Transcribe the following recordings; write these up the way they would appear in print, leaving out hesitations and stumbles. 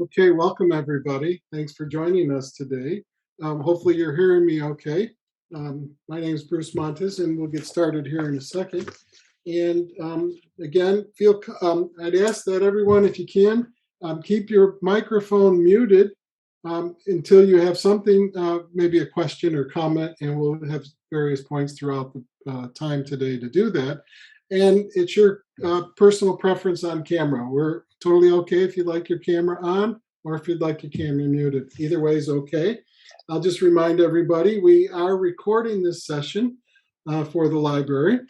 Okay, welcome everybody. Thanks for joining us today. Hopefully you're hearing me okay. My name is Bruce Montes, and we'll get started here in a second. And again, I'd ask that everyone, if you can, keep your microphone muted until you have something, maybe a question or comment, and we'll have various points throughout the time today to do that. And it's your personal preference on camera. We're totally okay if you'd like your camera on or if you'd like your camera muted. Either way is okay. I'll just remind everybody we are recording this session for the library.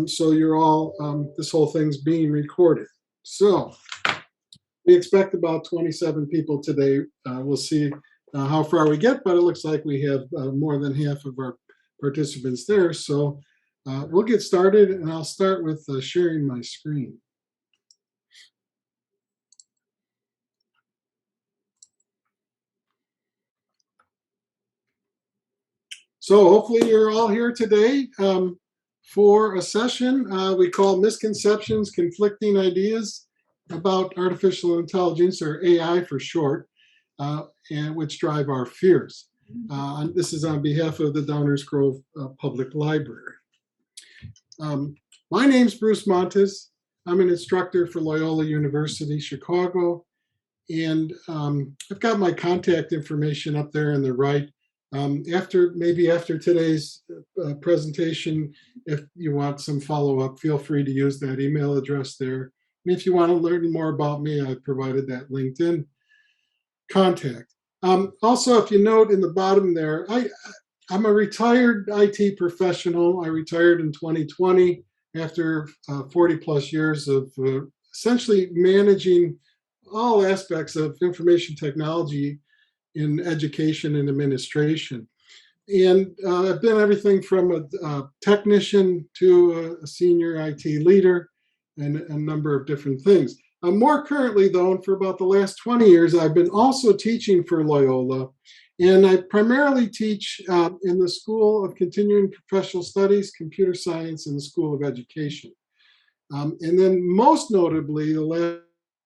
So this whole thing's being recorded. So we expect about 27 people today. We'll see how far we get, but it looks like we have more than half of our participants there. So we'll get started, and I'll start with sharing my screen. So hopefully you're all here today for a session we call Misconceptions, Conflicting Ideas about Artificial Intelligence, or AI for short, and which drive our fears. And this is on behalf of the Downers Grove Public Library. My name's Bruce Montes. I'm an instructor for Loyola University, Chicago, and I've got my contact information up there on the right. After today's presentation, if you want some follow-up, feel free to use that email address there. And if you want to learn more about me, I've provided that LinkedIn contact. Also, if you note in the bottom there, I'm a retired IT professional. I retired in 2020 after 40 plus years of essentially managing all aspects of information technology in education and administration. And I've been everything from a technician to a senior IT leader and a number of different things. More currently, though, and for about the last 20 years, I've been also teaching for Loyola. And I primarily teach in the School of Continuing Professional Studies, Computer Science, and the School of Education. And then most notably, the last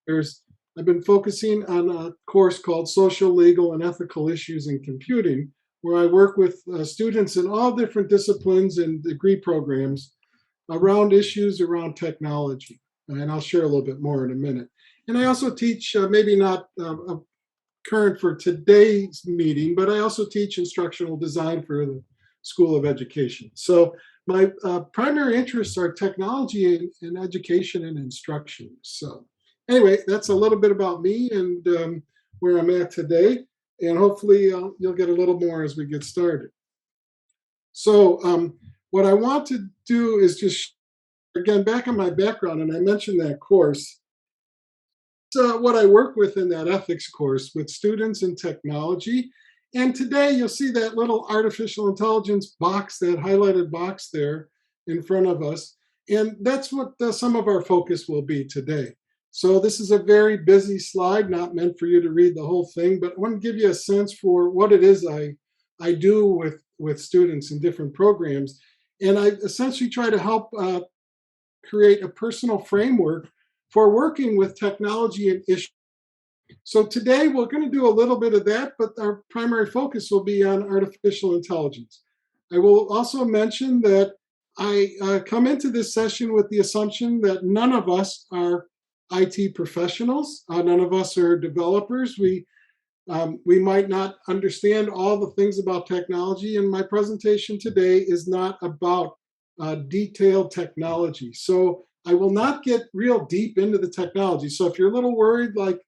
years, I've been focusing on a course called Social, Legal, and Ethical Issues in Computing, where I work with students in all different disciplines and degree programs around issues around technology. And I'll share a little bit more in a minute. And I also teach, maybe not current for today's meeting, but I also teach instructional design for the School of Education. So my primary interests are technology and education and instruction. So anyway, that's a little bit about me and where I'm at today. And hopefully you'll get a little more as we get started. So what I want to do is just, again, back on my background, and I mentioned that course. What I work with in that ethics course with students in technology. And today you'll see that little artificial intelligence box, that highlighted box there in front of us. And that's what some of our focus will be today. So this is a very busy slide, not meant for you to read the whole thing, but I want to give you a sense for what it is I do with students in different programs. And I essentially try to help create a personal framework for working with technology and issues. So today we're going to do a little bit of that, but our primary focus will be on artificial intelligence. I will also mention that I come into this session with the assumption that none of us are IT professionals. None of us are developers. We might not understand all the things about technology, and my presentation today is not about detailed technology. So I will not get real deep into the technology. So if you're a little worried, like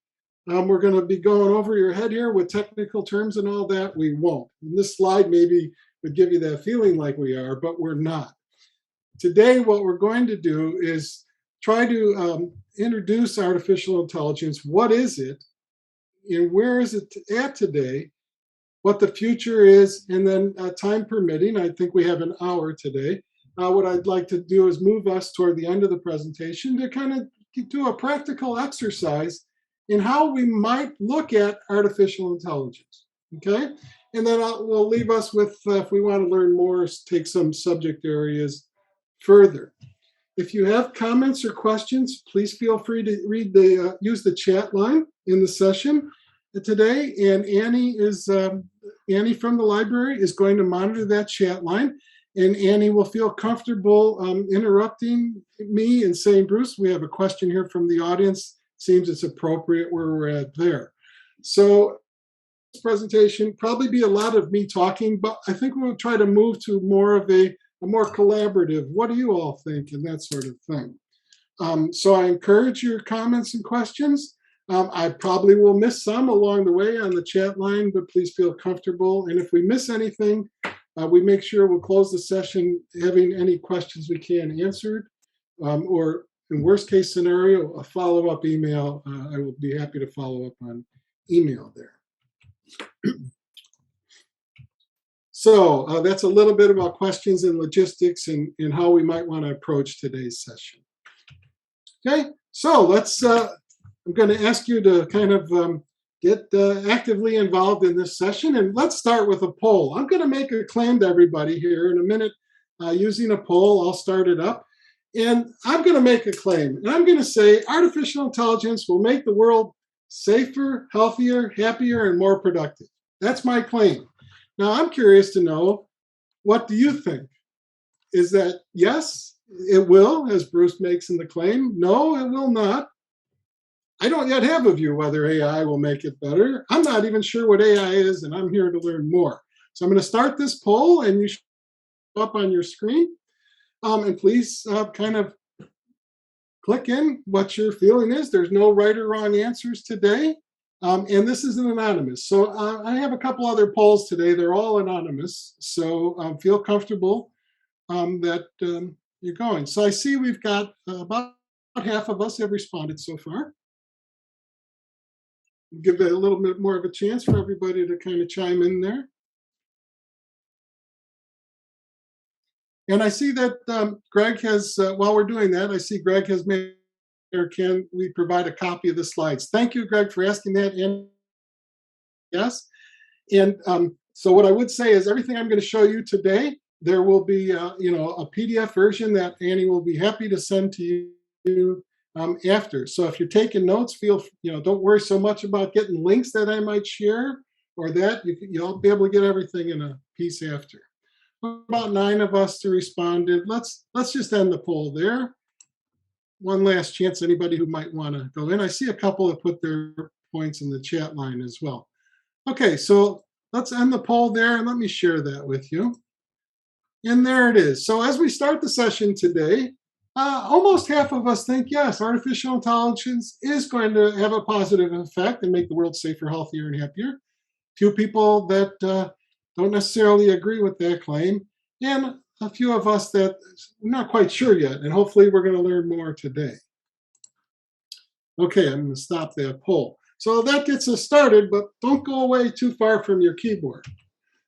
we're going to be going over your head here with technical terms and all that, we won't. And this slide maybe would give you that feeling like we are, but we're not. Today, what we're going to do is try to introduce artificial intelligence. What is it? And where is it at today? What the future is, and then time permitting, I think we have an hour today. What I'd like to do is move us toward the end of the presentation to kind of do a practical exercise in how we might look at artificial intelligence, okay? And then we'll leave us with, if we want to learn more, take some subject areas further. If you have comments or questions, please feel free to use the chat line in the session. today, and Annie from the library is going to monitor that chat line, and Annie will feel comfortable interrupting me and saying, "Bruce, we have a question here from the audience. Seems it's appropriate where we're at there." So this presentation probably be a lot of me talking, but I think we'll try to move to more of a more collaborative. What do you all think, and that sort of thing. So I encourage your comments and questions. I probably will miss some along the way on the chat line, but please feel comfortable. And if we miss anything, we make sure we'll close the session having any questions we can answered, or in worst case scenario, a follow-up email. I will be happy to follow up on email there. So that's a little bit about questions and logistics and how we might want to approach today's session. Okay, so I'm going to ask you to kind of get actively involved in this session, and let's start with a poll. I'm going to make a claim to everybody here in a minute using a poll. I'll start it up, and I'm going to make a claim, and I'm going to say artificial intelligence will make the world safer, healthier, happier, and more productive. That's my claim. Now, I'm curious to know, what do you think? Is that yes, it will, as Bruce makes in the claim? No, it will not. I don't yet have a view whether AI will make it better. I'm not even sure what AI is, and I'm here to learn more. So I'm going to start this poll, and you should show up on your screen. And please kind of click in what your feeling is. There's no right or wrong answers today. And this is an anonymous. So I have a couple other polls today. They're all anonymous. So feel comfortable that you're going. So I see we've got about half of us have responded so far. Give it a little bit more of a chance for everybody to kind of chime in there. And I see that Greg has, while we're doing that, I see Greg has made, or can we provide a copy of the slides? Thank you, Greg, for asking that. And yes. And so what I would say is everything I'm going to show you today, there will be, a PDF version that Annie will be happy to send to you after. So if you're taking notes, don't worry so much about getting links that I might share or that. You'll be able to get everything in a piece after. About 9 of us to responded. Let's just end the poll there. One last chance, anybody who might want to go in. I see a couple that put their points in the chat line as well. Okay, so let's end the poll there, and let me share that with you. And there it is. So as we start the session today, almost half of us think, yes, artificial intelligence is going to have a positive effect and make the world safer, healthier, and happier. Few people that don't necessarily agree with that claim, and a few of us that we're not quite sure yet, and hopefully we're going to learn more today. Okay, I'm going to stop that poll. So that gets us started, but don't go away too far from your keyboard.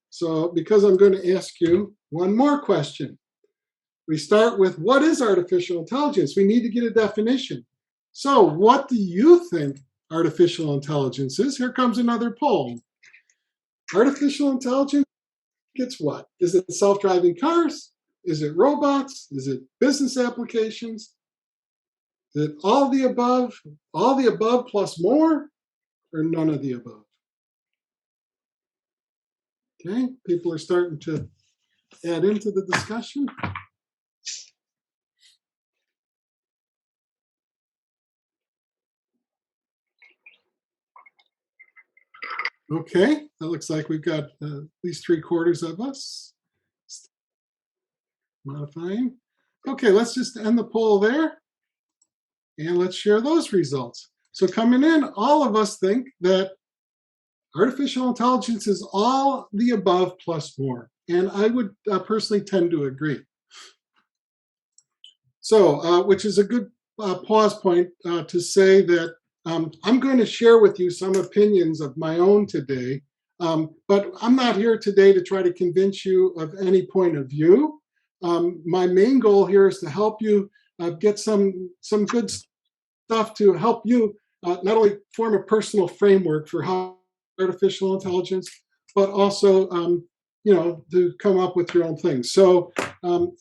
So because I'm going to ask you one more question. We start with, what is artificial intelligence? We need to get a definition. So what do you think artificial intelligence is? Here comes another poll. Artificial intelligence, it's what? Is it self-driving cars? Is it robots? Is it business applications? Is it all the above plus more, or none of the above? Okay, people are starting to add into the discussion. Okay, that looks like we've got at least 3/4 of us. Modifying. Okay, let's just end the poll there. And let's share those results. So coming in, all of us think that artificial intelligence is all the above plus more. And I would personally tend to agree. So, which is a good pause point to say that I'm going to share with you some opinions of my own today, but I'm not here today to try to convince you of any point of view. My main goal here is to help you get some good stuff to help you not only form a personal framework for how artificial intelligence, but also to come up with your own things. So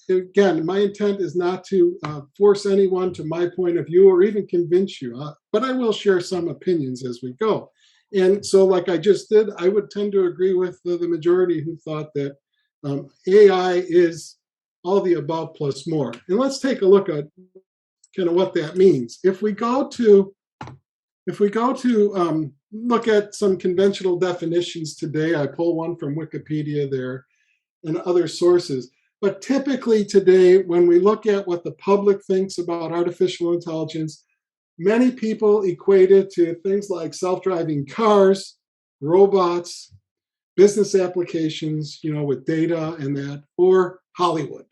again, my intent is not to force anyone to my point of view or even convince you, but I will share some opinions as we go. And so, like I just did, I would tend to agree with the majority who thought that AI is all the above plus more. And let's take a look at kind of what that means. If we go to look at some conventional definitions today, I pull one from Wikipedia there and other sources. But typically today, when we look at what the public thinks about artificial intelligence, many people equate it to things like self-driving cars, robots, business applications, with data and that, or Hollywood.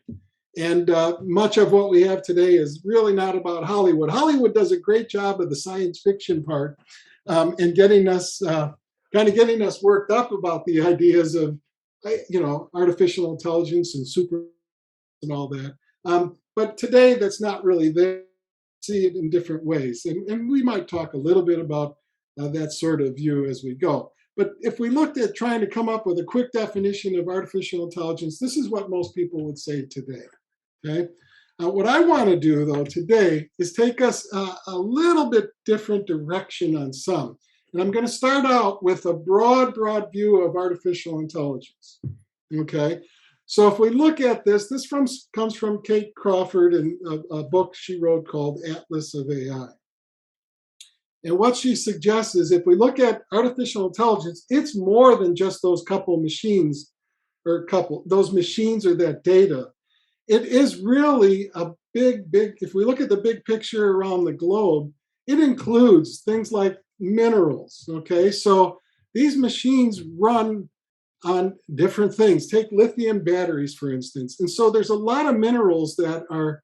And much of what we have today is really not about Hollywood. Hollywood does a great job of the science fiction part and getting us getting us worked up about the ideas of artificial intelligence and super and all that. But today, that's not really there. See it in different ways, and we might talk a little bit about that sort of view as we go. But if we looked at trying to come up with a quick definition of artificial intelligence, this is what most people would say today. Okay. What I want to do, though, today is take us a little bit different direction on some. And I'm going to start out with a broad view of artificial intelligence. Okay. So if we look at this comes from Kate Crawford in a book she wrote called Atlas of AI. And what she suggests is if we look at artificial intelligence, it's more than just those couple machines those machines or that data. It is really a big, if we look at the big picture around the globe, it includes things like minerals, okay? So these machines run on different things. Take lithium batteries, for instance. And so there's a lot of minerals that are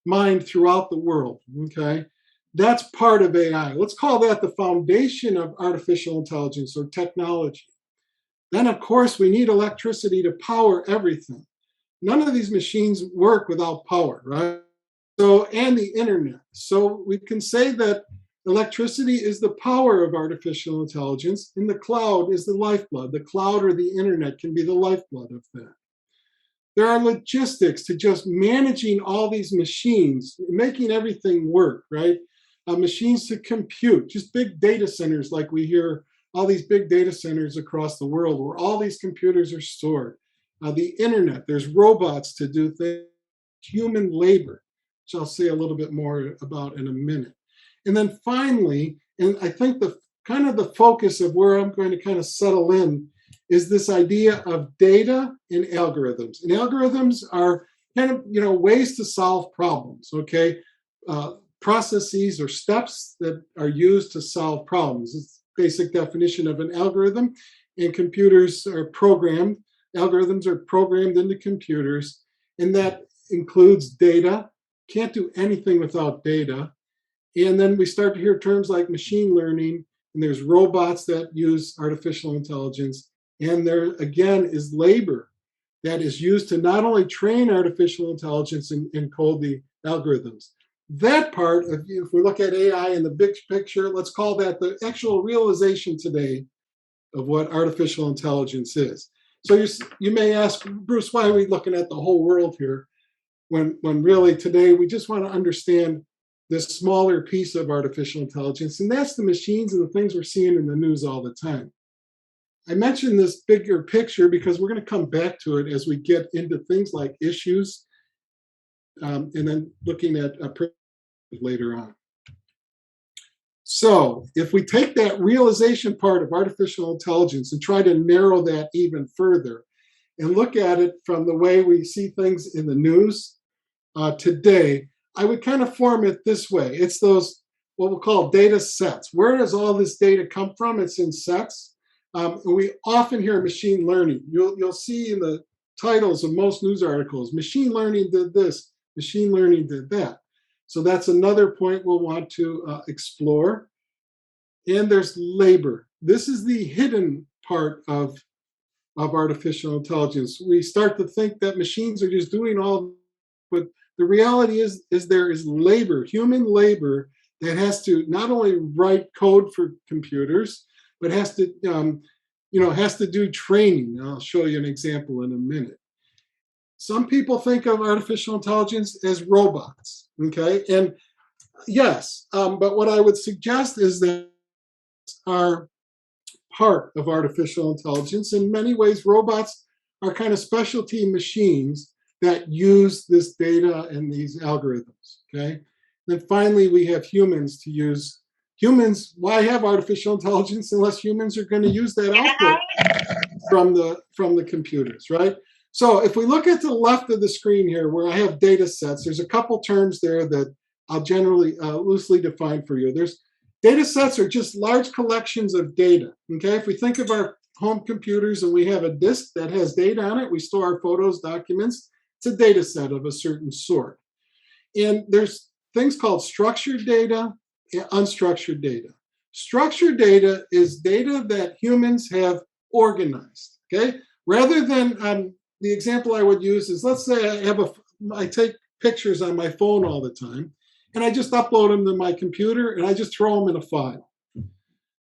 mined throughout the world, okay? That's part of AI. Let's call that the foundation of artificial intelligence or technology. Then, of course, we need electricity to power everything. None of these machines work without power, right? So, and the internet. So we can say that electricity is the power of artificial intelligence, and the cloud is the lifeblood. The cloud or the internet can be the lifeblood of that. There are logistics to just managing all these machines, making everything work, right? Machines to compute, just big data centers like we hear, all these big data centers across the world where all these computers are stored. The internet, there's robots to do things, human labor, which I'll say a little bit more about in a minute. And then finally, and I think the focus of where I'm going to kind of settle in is this idea of data and algorithms. And algorithms are kind of, ways to solve problems, okay? Processes or steps that are used to solve problems. It's the basic definition of an algorithm. And computers are programmed. Algorithms are programmed into computers, and that includes data. Can't do anything without data. And then we start to hear terms like machine learning, and there's robots that use artificial intelligence. And there, again, is labor that is used to not only train artificial intelligence and code the algorithms. That part, if we look at AI in the big picture, let's call that the actual realization today of what artificial intelligence is. So you may ask, Bruce, why are we looking at the whole world here when really today we just want to understand this smaller piece of artificial intelligence, and that's the machines and the things we're seeing in the news all the time. I mentioned this bigger picture because we're going to come back to it as we get into things like issues and then looking at later on. So if we take that realization part of artificial intelligence and try to narrow that even further and look at it from the way we see things in the news today, I would kind of form it this way. It's those, what we'll call data sets. Where does all this data come from? It's in sets. And we often hear machine learning. You'll see in the titles of most news articles, machine learning did this, machine learning did that. So that's another point we'll want to explore. And there's labor. This is the hidden part of artificial intelligence. We start to think that machines are just doing all, but the reality is there is labor, human labor, that has to not only write code for computers, but has to do training. I'll show you an example in a minute. Some people think of artificial intelligence as robots, okay? And yes, but what I would suggest is that are part of artificial intelligence. In many ways, robots are kind of specialty machines that use this data and these algorithms, okay? Then finally, we have humans to use. Humans, why have artificial intelligence unless humans are going to use that output from the computers, right? So if we look at the left of the screen here where I have data sets, there's a couple terms there that I'll generally loosely define for you. There's data sets are just large collections of data, okay? If we think of our home computers and we have a disk that has data on it, we store our photos, documents, it's a data set of a certain sort. And there's things called structured data and unstructured data. Structured data is data that humans have organized, okay? Rather than, the example I would use is, let's say I take pictures on my phone all the time, and I just upload them to my computer, and I just throw them in a file.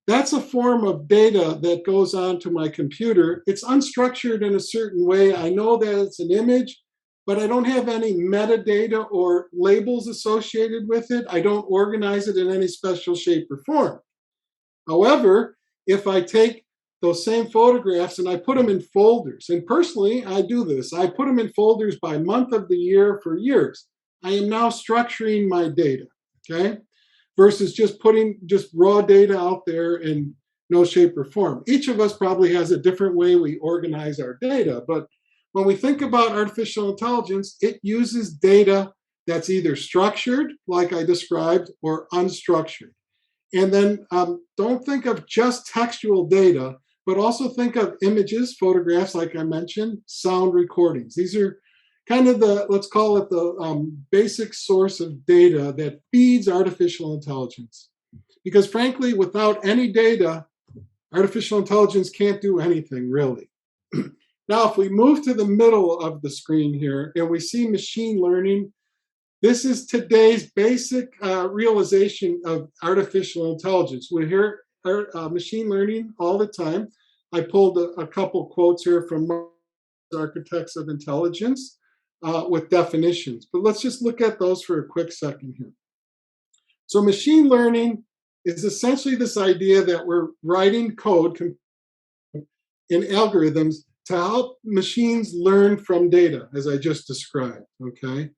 That's a form of data that goes onto my computer. It's unstructured in a certain way. I know that it's an image, but I don't have any metadata or labels associated with it. I don't organize it in any special shape or form. However, if I take those same photographs and I put them in folders, and personally, I do this. I put them in folders by month of the year for years. I am now structuring my data, okay? Versus just putting just raw data out there in no shape or form. Each of us probably has a different way we organize our data, but when we think about artificial intelligence, it uses data that's either structured, like I described, or unstructured. And then don't think of just textual data, but also think of images, photographs, like I mentioned, sound recordings. These are kind of the, let's call it the basic source of data that feeds artificial intelligence. Because frankly, without any data, artificial intelligence can't do anything really. Now, if we move to the middle of the screen here and we see machine learning, this is today's basic realization of artificial intelligence. We hear machine learning all the time. I pulled a couple quotes here from Architects of Intelligence with definitions, but let's just look at those for a quick second here. So machine learning is essentially this idea that we're writing code in algorithms to help machines learn from data, as I just described, okay?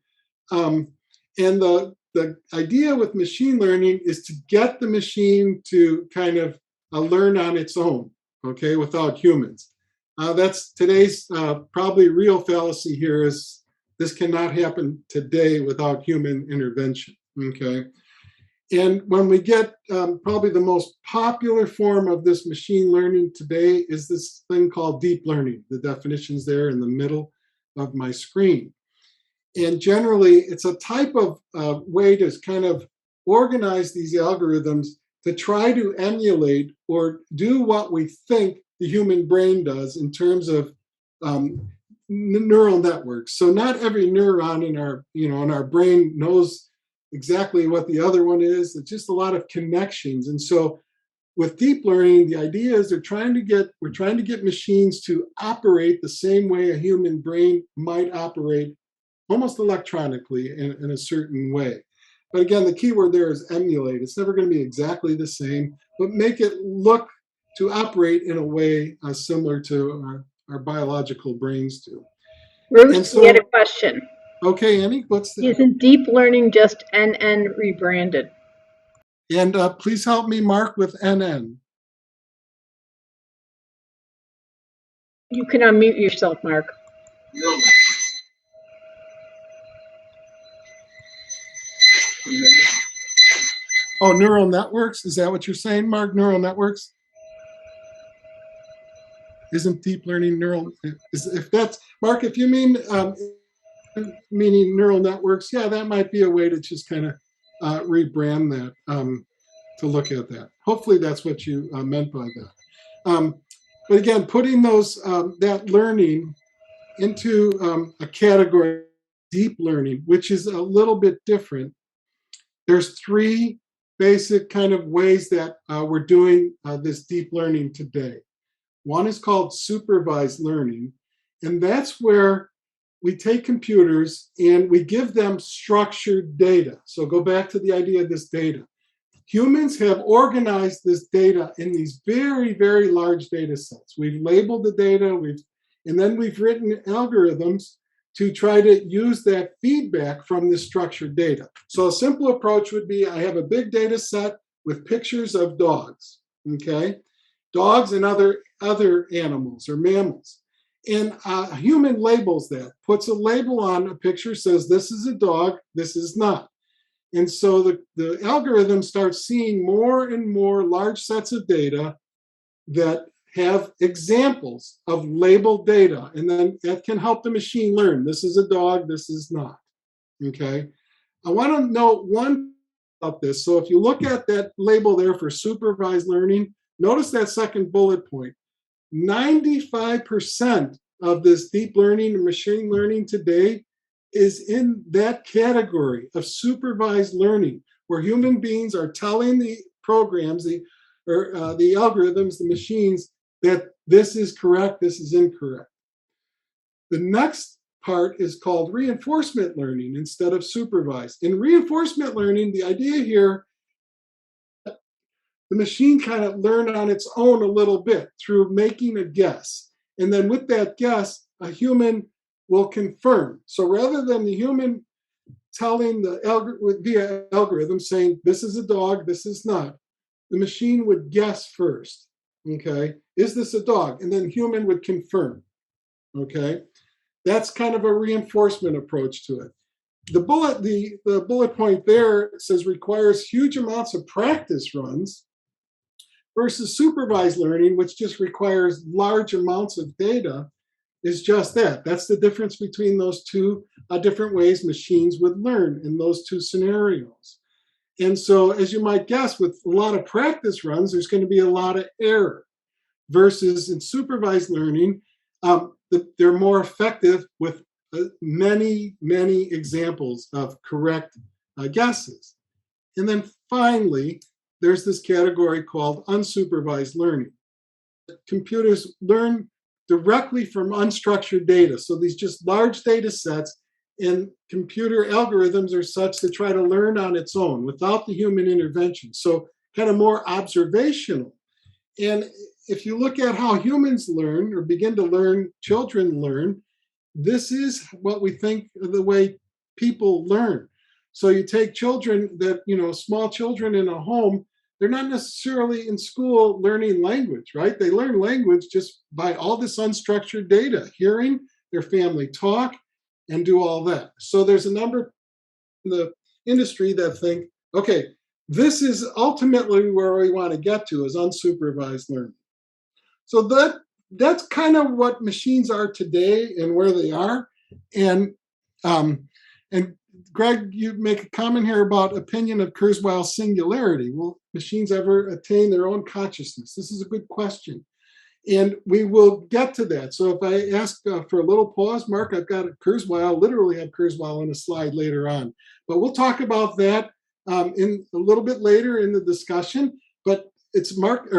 And the idea with machine learning is to get the machine to kind of learn on its own, okay, without humans. That's today's probably real fallacy here is this cannot happen today without human intervention, okay? And when we get probably the most popular form of this machine learning today is this thing called deep learning. The definition's there in the middle of my screen. And generally, it's a type of way to kind of organize these algorithms to try to emulate or do what we think the human brain does in terms of neural networks. So not every neuron in our brain knows exactly what the other one is. It's just a lot of connections. And so with deep learning, the idea is we're trying to get machines to operate the same way a human brain might operate, almost electronically in a certain way. But again, the key word there is emulate. It's never going to be exactly the same, but make it look to operate in a way similar to our biological brains do. Bruce, we had a question. Okay, Annie, what's that? Isn't deep learning just NN rebranded? And please help me, Mark, with NN. You can unmute yourself, Mark. Oh, neural networks? Is that what you're saying, Mark? Neural networks? Isn't deep learning neural? If that's Mark, if you mean meaning neural networks, yeah, that might be a way to just kind of rebrand that to look at that. Hopefully, that's what you meant by that. But again, putting that learning into a category, deep learning, which is a little bit different. There's three basic kind of ways that we're doing this deep learning today. One is called supervised learning, and that's where we take computers and we give them structured data. So go back to the idea of this data. Humans have organized this data in these very, very large data sets. We've labeled the data, and then we've written algorithms to try to use that feedback from this structured data. So a simple approach would be, I have a big data set with pictures of dogs, okay? Dogs and other animals or mammals. And a human labels that, puts a label on a picture, says this is a dog, this is not. And so the algorithm starts seeing more and more large sets of data that have examples of labeled data. And then that can help the machine learn. This is a dog, this is not. Okay. I want to note one about this. So if you look at that label there for supervised learning, notice that second bullet point. 95% of this deep learning and machine learning today is in that category of supervised learning, where human beings are telling the programs, the algorithms, the machines, that this is correct, this is incorrect. The next part is called reinforcement learning instead of supervised. In reinforcement learning, the idea here, the machine kind of learned on its own a little bit through making a guess. And then with that guess, a human will confirm. So rather than the human telling the via algorithm saying, this is a dog, this is not, the machine would guess first, okay? Is this a dog? And then human would confirm, okay? That's kind of a reinforcement approach to it. The bullet point there says requires huge amounts of practice runs versus supervised learning, which just requires large amounts of data, is just that. That's the difference between those two different ways machines would learn in those two scenarios. And so, as you might guess, with a lot of practice runs, there's going to be a lot of error. Versus in supervised learning, they're more effective with many, many examples of correct guesses. And then finally, there's this category called unsupervised learning. Computers learn directly from unstructured data. So these just large data sets, and computer algorithms are such to try to learn on its own without the human intervention. So kind of more observational. And if you look at how humans learn or begin to learn, children learn, this is what we think of the way people learn. So you take children that, small children in a home, they're not necessarily in school learning language, right? They learn language just by all this unstructured data, hearing their family talk and do all that. So there's a number in the industry that think, okay, this is ultimately where we want to get to, is unsupervised learning. So that's kind of what machines are today and where they are. And Greg, you make a comment here about opinion of Kurzweil's singularity. Will machines ever attain their own consciousness? This is a good question. And we will get to that. So if I ask for a little pause, Mark, I've got Kurzweil, literally have Kurzweil on a slide later on. But we'll talk about that in a little bit later in the discussion. But it's Greg,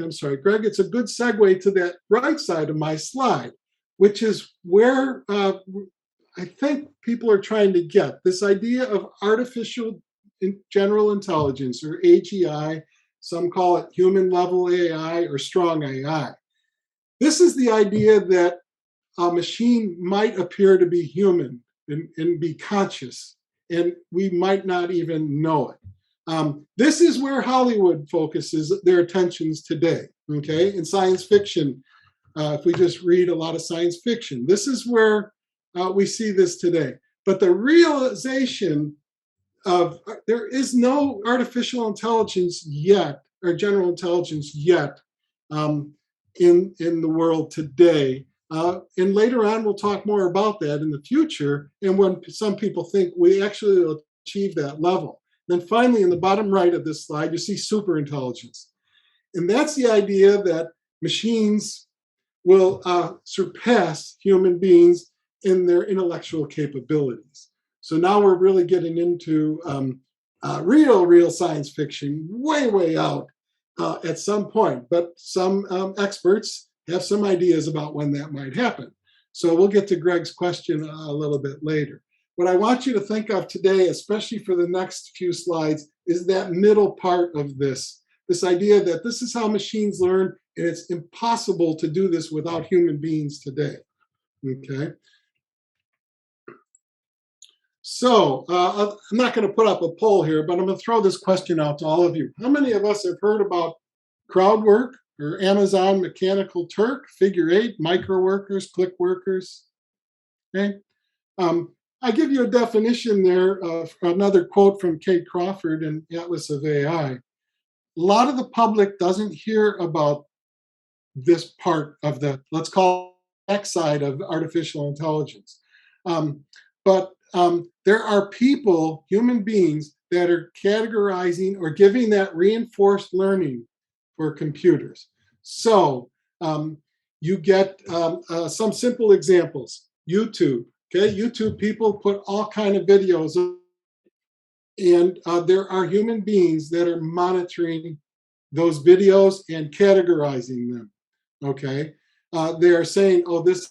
I'm sorry, Greg, it's a good segue to that right side of my slide, which is where I think people are trying to get this idea of artificial general intelligence, or AGI. Some call it human level AI or strong AI. This is the idea that a machine might appear to be human and be conscious, and we might not even know it. This is where Hollywood focuses their attentions today, okay? In science fiction, if we just read a lot of science fiction, this is where we see this today. But the realization of there is no artificial intelligence yet, or general intelligence yet, in the world today. And later on, we'll talk more about that in the future, and when some people think we actually will achieve that level. Then finally, in the bottom right of this slide, you see superintelligence. And that's the idea that machines will surpass human beings in their intellectual capabilities. So now we're really getting into real science fiction, way out at some point. But some experts have some ideas about when that might happen. So we'll get to Greg's question a little bit later. What I want you to think of today, especially for the next few slides, is that middle part of this idea that this is how machines learn, and it's impossible to do this without human beings today. Okay. So I'm not going to put up a poll here, but I'm going to throw this question out to all of you. How many of us have heard about crowd work or Amazon Mechanical Turk, figure eight, micro workers, click workers? Okay. I give you a definition there of another quote from Kate Crawford in Atlas of AI. A lot of the public doesn't hear about this part of the, let's call it, X side of artificial intelligence. But there are people, human beings, that are categorizing or giving that reinforced learning for computers. So you get some simple examples. YouTube. Okay, YouTube people put all kind of videos, and there are human beings that are monitoring those videos and categorizing them. Okay, they are saying, oh, this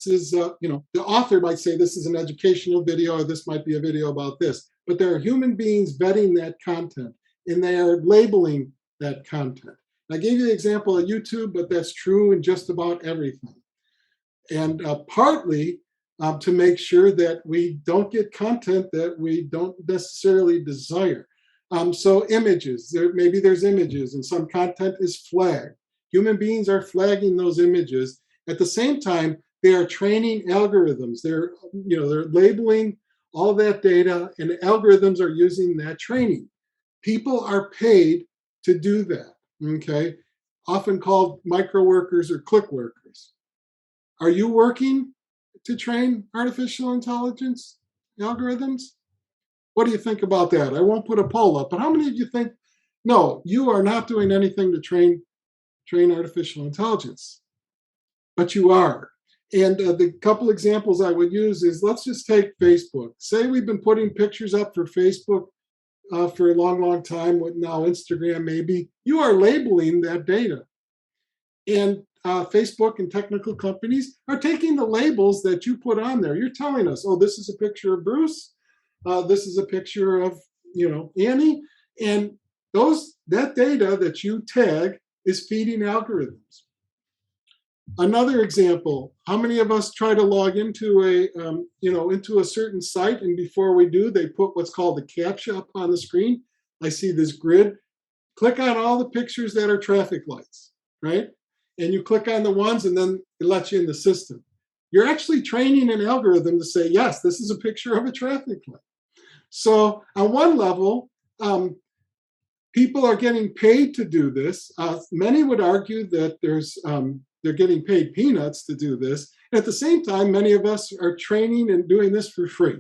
is, the author might say this is an educational video, or this might be a video about this, but there are human beings vetting that content, and they are labeling that content. I gave you the example of YouTube, but that's true in just about everything. And partly to make sure that we don't get content that we don't necessarily desire. So images, maybe there's images and some content is flagged. Human beings are flagging those images. At the same time, they are training algorithms. They're labeling all that data, and the algorithms are using that training. People are paid to do that, okay? Often called micro workers or click workers. Are you working to train artificial intelligence algorithms? What do you think about that? I won't put a poll up, but how many of you think, no, you are not doing anything to train artificial intelligence, but you are? And the couple examples I would use is, let's just take Facebook. Say we've been putting pictures up for Facebook for a long, long time, with now Instagram maybe. You are labeling that data. And Facebook and technical companies are taking the labels that you put on there. You're telling us, oh, this is a picture of Bruce. This is a picture of, Annie. And that data that you tag is feeding algorithms. Another example, how many of us try to log into into a certain site, and before we do, they put what's called the CAPTCHA up on the screen? I see this grid. Click on all the pictures that are traffic lights, right? And you click on the ones, and then it lets you in the system. You're actually training an algorithm to say, yes, this is a picture of a traffic light. So on one level, people are getting paid to do this. Many would argue that they're getting paid peanuts to do this. And at the same time, many of us are training and doing this for free.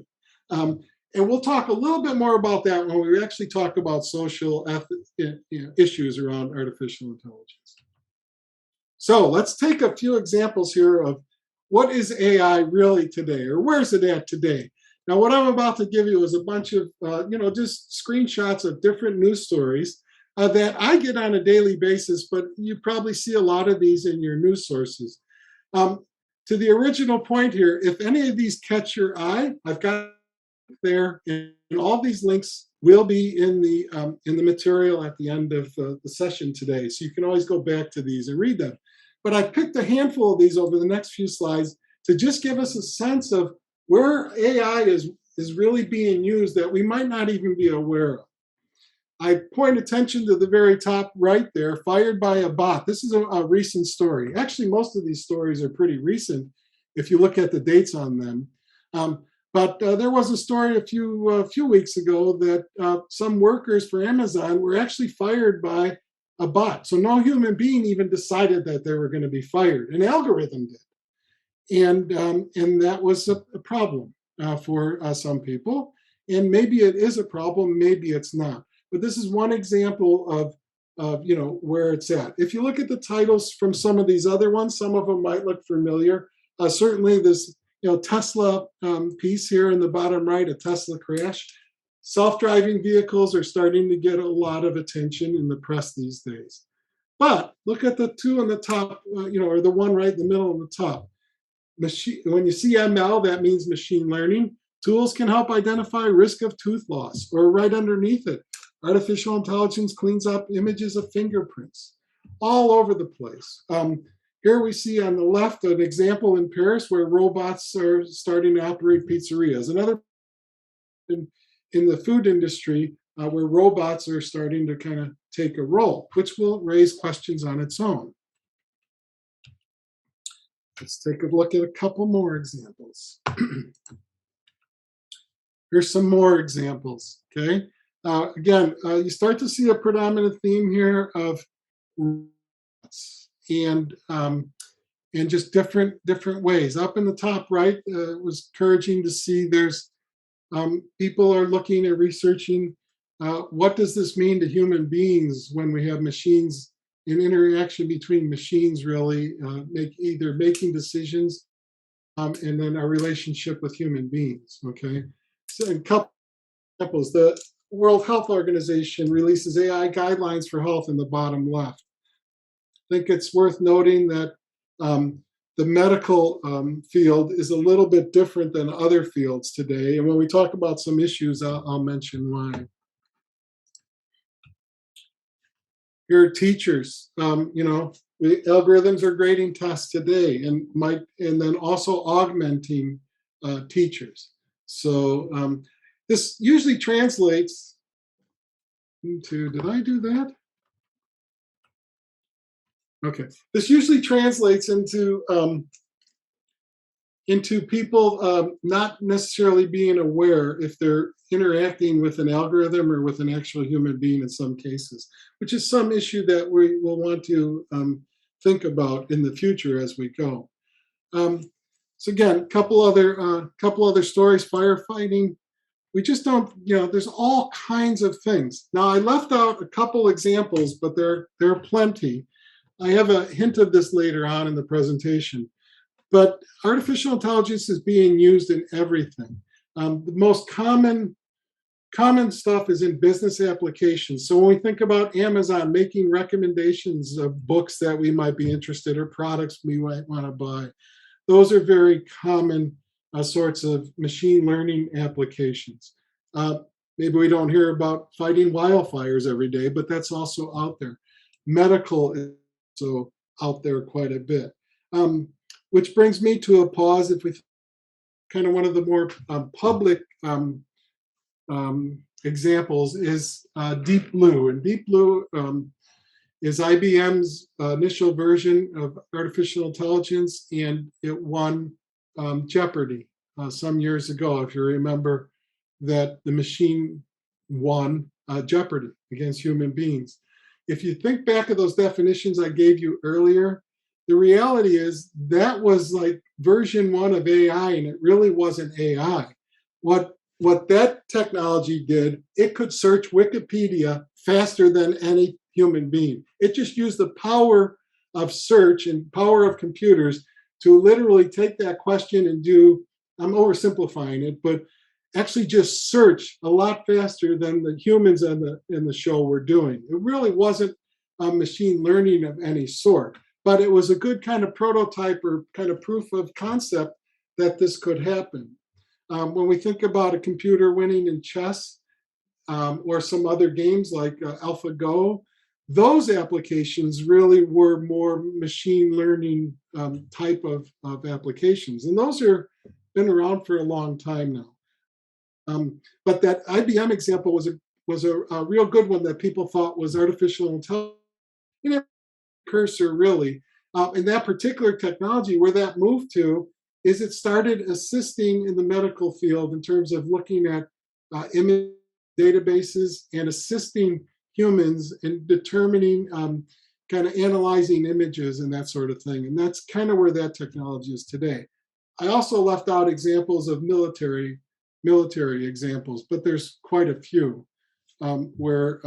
And we'll talk a little bit more about that when we actually talk about social issues around artificial intelligence. So let's take a few examples here of what is AI really today, or where's it at today? Now, what I'm about to give you is a bunch of, just screenshots of different news stories that I get on a daily basis, but you probably see a lot of these in your news sources. To the original point here, if any of these catch your eye, I've got there, and all these links will be in the material at the end of the session today. So you can always go back to these and read them. But I picked a handful of these over the next few slides to just give us a sense of where AI is really being used that we might not even be aware of. I point attention to the very top right there, fired by a bot. This is a recent story. Actually, most of these stories are pretty recent if you look at the dates on them. But there was a story a few weeks ago that some workers for Amazon were actually fired by a bot. So no human being even decided that they were going to be fired. An algorithm did. And that was a problem for some people. And maybe it is a problem, maybe it's not. But this is one example of where it's at. If you look at the titles from some of these other ones, some of them might look familiar. Certainly this Tesla piece here in the bottom right, a Tesla crash. Self-driving vehicles are starting to get a lot of attention in the press these days. But look at the two on the top, or the one right in the middle on the top. When you see ML, that means machine learning. Tools can help identify risk of tooth loss, or right underneath it, artificial intelligence cleans up images of fingerprints all over the place. Here we see on the left an example in Paris where robots are starting to operate pizzerias. Another in the food industry where robots are starting to kind of take a role, which will raise questions on its own. Let's take a look at a couple more examples. Here's some more examples, okay? Again, you start to see a predominant theme here of robots and just different ways. Up in the top right, it was encouraging to see there's people are looking at researching what does this mean to human beings when we have machines in interaction between machines really either making decisions and then our relationship with human beings, okay? So a couple examples, the World Health Organization releases AI guidelines for health in the bottom left. I think it's worth noting that the medical field is a little bit different than other fields today. And when we talk about some issues, I'll mention why. Here are teachers, algorithms are grading tests today and then also augmenting teachers. So this usually translates into, did I do that? Okay, this usually translates into people not necessarily being aware if they're interacting with an algorithm or with an actual human being in some cases, which is some issue that we will want to think about in the future as we go. So again, couple other stories, firefighting. We just don't, there's all kinds of things. Now I left out a couple examples, but there are plenty. I have a hint of this later on in the presentation. But artificial intelligence is being used in everything. The most common stuff is in business applications. So when we think about Amazon making recommendations of books that we might be interested or products we might want to buy, those are very common sorts of machine learning applications. Maybe we don't hear about fighting wildfires every day, but that's also out there. Medical is also out there quite a bit. Which brings me to a pause. If we kind of one of the more public examples is Deep Blue. And Deep Blue is IBM's initial version of artificial intelligence, and it won Jeopardy some years ago. If you remember that the machine won Jeopardy against human beings. If you think back of those definitions I gave you earlier, the reality is that was like version 1 of AI, and it really wasn't AI. What that technology did, it could search Wikipedia faster than any human being. It just used the power of search and power of computers to literally take that question and do, I'm oversimplifying it, but actually just search a lot faster than the humans in the show were doing. It really wasn't machine learning of any sort, but it was a good kind of prototype or kind of proof of concept that this could happen. When we think about a computer winning in chess or some other games like AlphaGo, those applications really were more machine learning type of applications. And those are been around for a long time now. But that IBM example was a real good one that people thought was artificial intelligence. You know, cursor really. In that particular technology, where that moved to is it started assisting in the medical field in terms of looking at image databases and assisting humans in determining, kind of analyzing images and that sort of thing. And that's kind of where that technology is today. I also left out examples of military examples, but there's quite a few where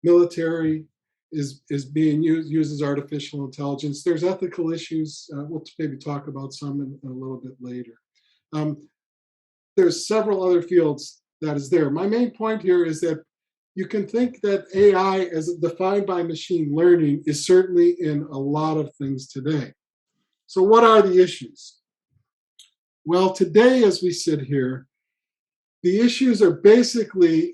military is being uses artificial intelligence. There's ethical issues. We'll maybe talk about some in a little bit later. There's several other fields that is there. My main point here is that you can think that AI as defined by machine learning is certainly in a lot of things today. So what are the issues? Well, today as we sit here, The issues are basically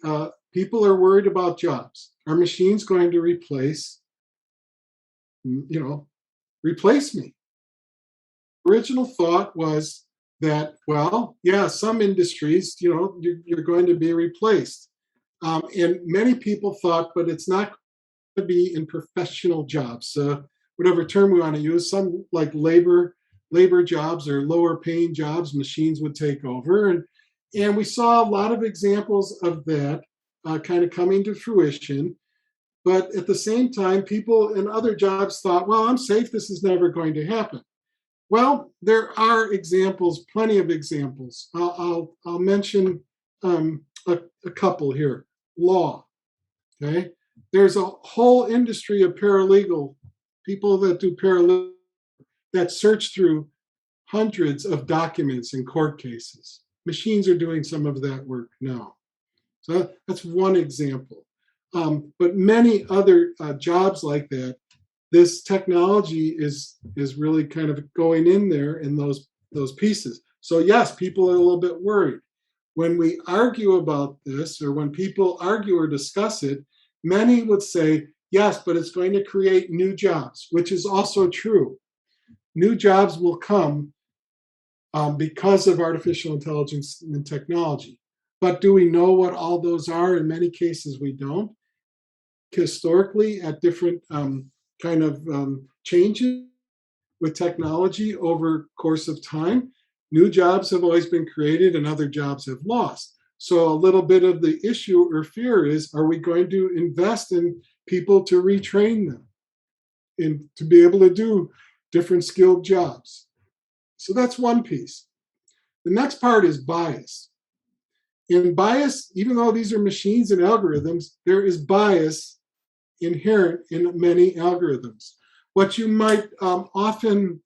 people are worried about jobs. Are machines going to you know, replace me? Original thought was that, well, yeah, some industries, you're going to be replaced. And many people thought, but it's not going to be in professional jobs, whatever term we want to use. Some like labor jobs or lower paying jobs, machines would take over, and we saw a lot of examples of that kind of coming to fruition. But at the same time, people in other jobs thought, well, I'm safe. This is never going to happen. Well, there are examples, plenty of examples. I'll mention a couple here. Law, okay? There's a whole industry of paralegal people that do paralegal that search through hundreds of documents in court cases. Machines are doing some of that work now. So that's one example. But many other jobs like that, this technology is really kind of going in there in those pieces. So yes, people are a little bit worried. When we argue about this, or when people argue or discuss it, many would say, yes, but it's going to create new jobs, which is also true. New jobs will come because of artificial intelligence and technology. But do we know what all those are? In many cases, we don't. Historically, at different kind of changes with technology over course of time, new jobs have always been created and other jobs have lost. So a little bit of the issue or fear is, are we going to invest in people to retrain them and to be able to do different skilled jobs? So that's one piece. The next part is bias. In bias, even though these are machines and algorithms, there is bias inherent in many algorithms. What you might often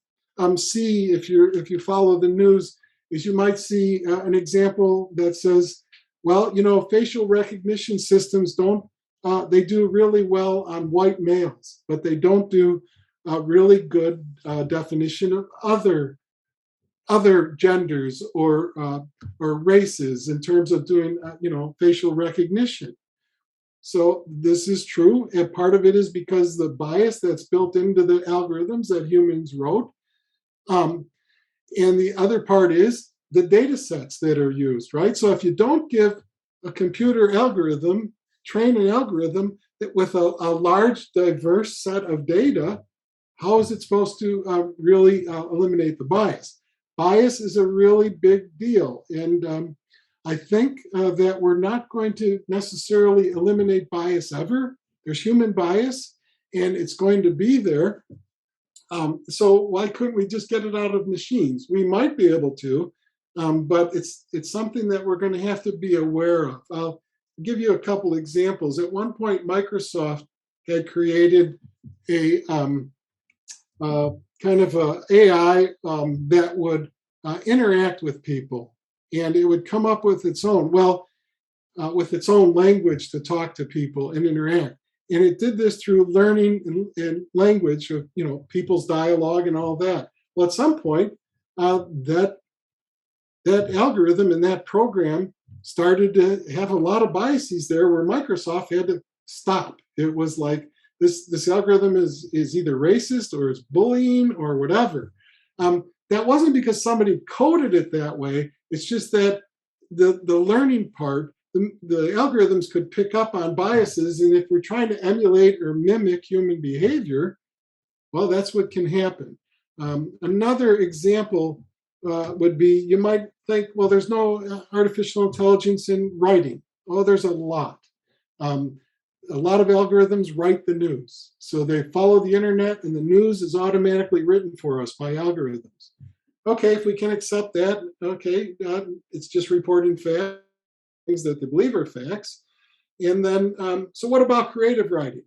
see if you follow the news is you might see an example that says, well, facial recognition systems don't they do really well on white males, but they don't do a really good definition of other genders or races in terms of doing facial recognition. So this is true, and part of it is because the bias that's built into the algorithms that humans wrote, and the other part is the data sets that are used, right? So if you don't give a computer algorithm, train an algorithm that with a large, diverse set of data, how is it supposed to really eliminate the bias? Bias is a really big deal, and I think that we're not going to necessarily eliminate bias ever. There's human bias, and it's going to be there. So why couldn't we just get it out of machines? We might be able to, but it's something that we're going to have to be aware of. I'll give you a couple examples. At one point, Microsoft had created a kind of a AI that would interact with people, and it would come up with its own, with its own language to talk to people and interact. And it did this through learning and language of people's dialogue and all that. Well, at some point, that algorithm and that program started to have a lot of biases there, where Microsoft had to stop. It was like this algorithm is either racist or it's bullying or whatever. That wasn't because somebody coded it that way. It's just that the learning part, the algorithms could pick up on biases, and if we're trying to emulate or mimic human behavior, well, that's what can happen. Another example would be, you might think, well, there's no artificial intelligence in writing. Oh, there's a lot. A lot of algorithms write the news. So they follow the internet, and the news is automatically written for us by algorithms. Okay, if we can accept that, okay, it's just reporting facts, things that they believe are facts. And then, so what about creative writing?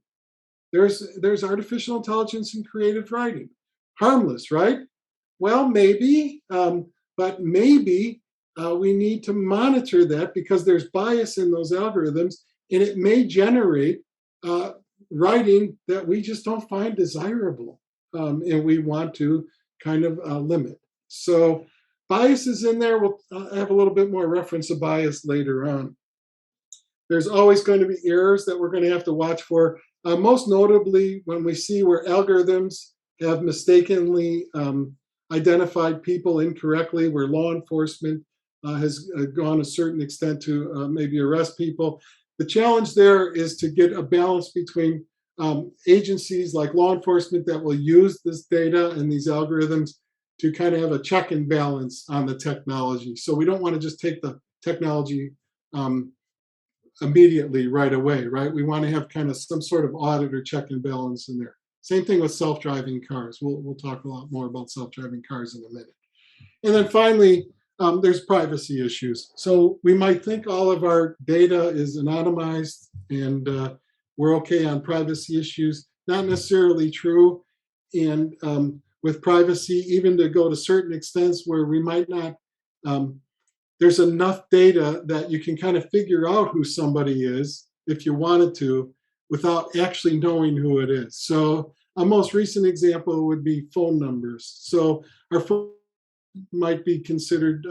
There's artificial intelligence in creative writing. Harmless, right? Well, maybe, but maybe we need to monitor that, because there's bias in those algorithms, and it may generate writing that we just don't find desirable, and we want to kind of limit. So Bias is in there. We'll have a little bit more reference to bias later on. There's always going to be errors that we're going to have to watch for. Most notably, when we see where algorithms have mistakenly identified people incorrectly, where law enforcement has gone a certain extent to maybe arrest people. The challenge there is to get a balance between agencies like law enforcement that will use this data and these algorithms to kind of have a check and balance on the technology. So we don't want to just take the technology immediately right away, right? We want to have kind of some sort of audit or check and balance in there. Same thing with self-driving cars. We'll talk a lot more about self-driving cars in a minute. And then finally, there's privacy issues. So we might think all of our data is anonymized and we're okay on privacy issues. Not necessarily true. And with privacy, even to go to certain extents where we might not, there's enough data that you can kind of figure out who somebody is if you wanted to without actually knowing who it is. So a most recent example would be phone numbers. So our phone might be considered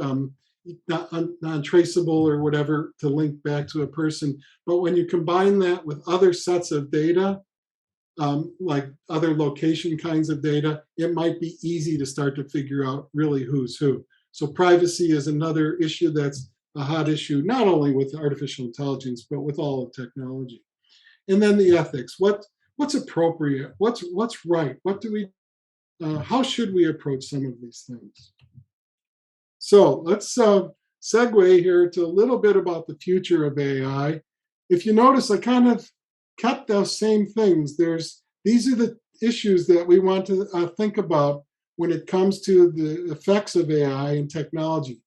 non-traceable or whatever to link back to a person. But when you combine that with other sets of data, like other location kinds of data, it might be easy to start to figure out really who's who. So privacy is another issue that's a hot issue, not only with artificial intelligence, but with all of technology. And then the ethics. What's appropriate? What's right? What do we? How should we approach some of these things? So let's segue here to a little bit about the future of AI. If you notice, I kind of kept those same things. These are the issues that we want to think about when it comes to the effects of AI and technology.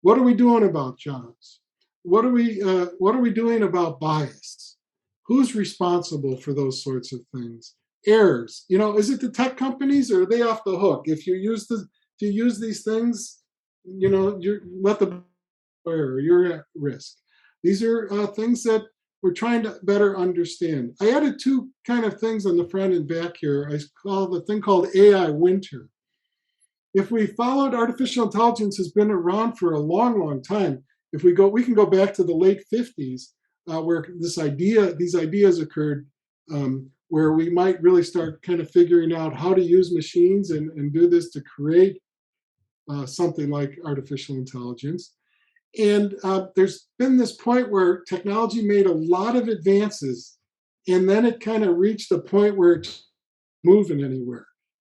What are we doing about jobs? What are we doing about bias? Who's responsible for those sorts of things? Errors. Is it the tech companies or are they off the hook? If you use these things, you're let the or you're at risk. These are things that we're trying to better understand. I added two kind of things on the front and back here. I call the thing called AI winter. If we followed artificial intelligence has been around for a long, long time. We can go back to the late 50s where these ideas occurred, where we might really start kind of figuring out how to use machines and do this to create something like artificial intelligence. And there's been this point where technology made a lot of advances, and then it kind of reached a point where it's moving anywhere.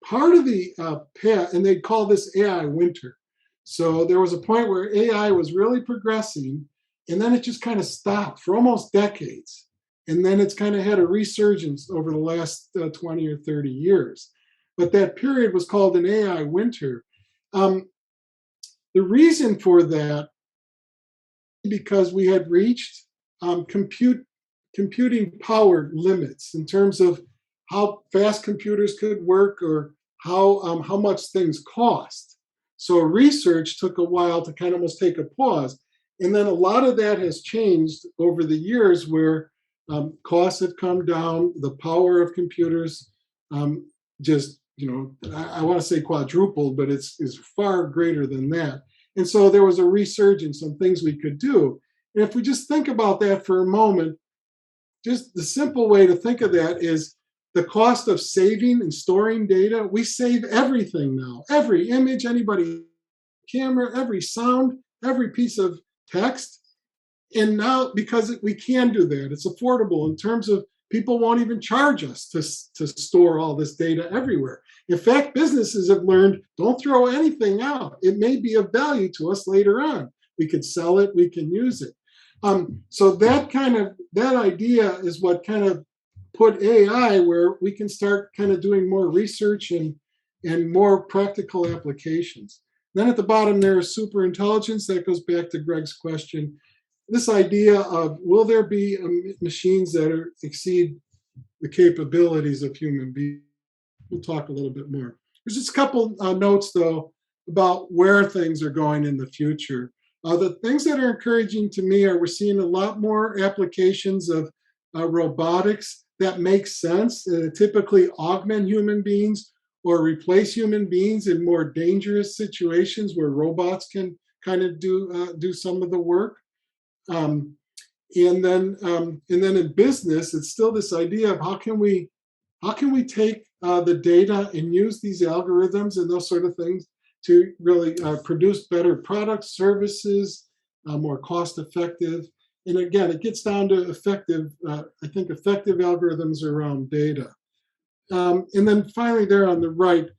Part of the path, and they call this AI winter. So there was a point where AI was really progressing, and then it just kind of stopped for almost decades. And then it's kind of had a resurgence over the last 20 or 30 years. But that period was called an AI winter. The reason for that, because we had reached computing power limits in terms of how fast computers could work or how much things cost. So research took a while to kind of almost take a pause. And then a lot of that has changed over the years where costs have come down, the power of computers just, I want to say quadrupled, but it's far greater than that. And so there was a resurgence on things we could do. And if we just think about that for a moment, just the simple way to think of that is the cost of saving and storing data. We save everything now, every image, anybody, camera, every sound, every piece of text. And now, because we can do that, it's affordable in terms of people won't even charge us to store all this data everywhere. In fact, businesses have learned, don't throw anything out. It may be of value to us later on. We could sell it, we can use it. So that idea is what kind of put AI where we can start kind of doing more research and more practical applications. Then at the bottom there is super intelligence. That goes back to Greg's question. This idea of will there be machines that exceed the capabilities of human beings? We'll talk a little bit more. There's just a couple notes, though, about where things are going in the future. The things that are encouraging to me are we're seeing a lot more applications of robotics that make sense, typically augment human beings or replace human beings in more dangerous situations where robots can kind of do some of the work. Um, and then in business, it's still this idea of how can we take the data and use these algorithms and those sort of things to really produce better products, services, more cost effective. And again, it gets down to I think effective algorithms around data. And then finally, there on the right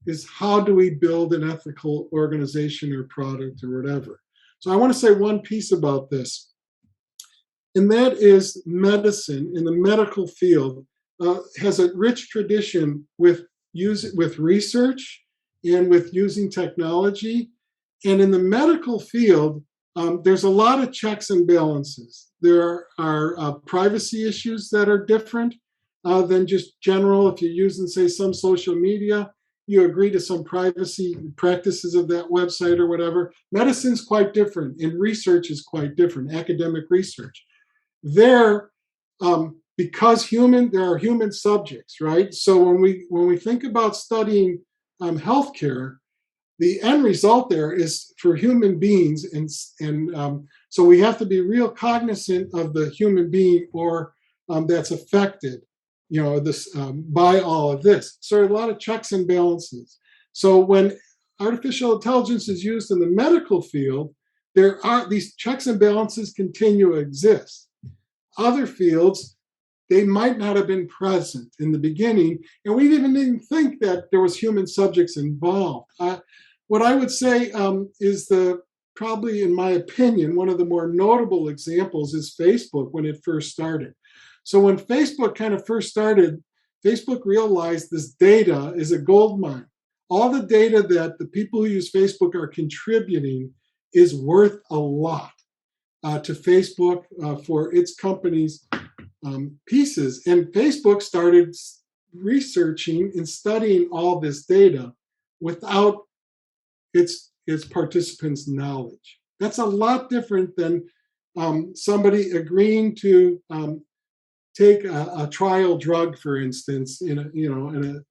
is how do we build an ethical organization or product or whatever. So I want to say one piece about this, and that is medicine in the medical field has a rich tradition with research and with using technology. And in the medical field, there's a lot of checks and balances. There are privacy issues that are different than just general. If you're using, say, some social media, you agree to some privacy practices of that website or whatever. Medicine's quite different, and research is quite different, academic research. There, because there are human subjects, right? So when we think about studying healthcare, the end result there is for human beings, and so we have to be real cognizant of the human being or that's affected, this by all of this. So a lot of checks and balances. So when artificial intelligence is used in the medical field, there are these checks and balances continue to exist. Other fields, they might not have been present in the beginning, and we didn't think that there was human subjects involved. What I would say is probably, in my opinion, one of the more notable examples is Facebook when it first started. So when Facebook kind of first started, Facebook realized this data is a gold mine. All the data that the people who use Facebook are contributing is worth a lot to Facebook for its company's pieces. And Facebook started researching and studying all this data without its participants' knowledge. That's a lot different than somebody agreeing to take a trial drug, for instance, and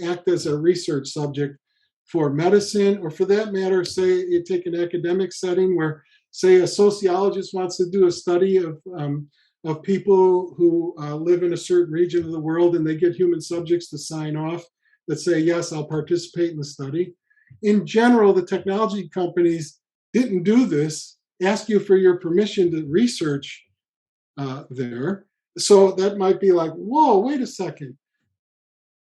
act as a research subject for medicine, or for that matter, say you take an academic setting where, say, a sociologist wants to do a study of people who live in a certain region of the world, and they get human subjects to sign off that say, yes, I'll participate in the study. In general, the technology companies didn't do this, ask you for your permission to research there. So that might be like, whoa, wait a second.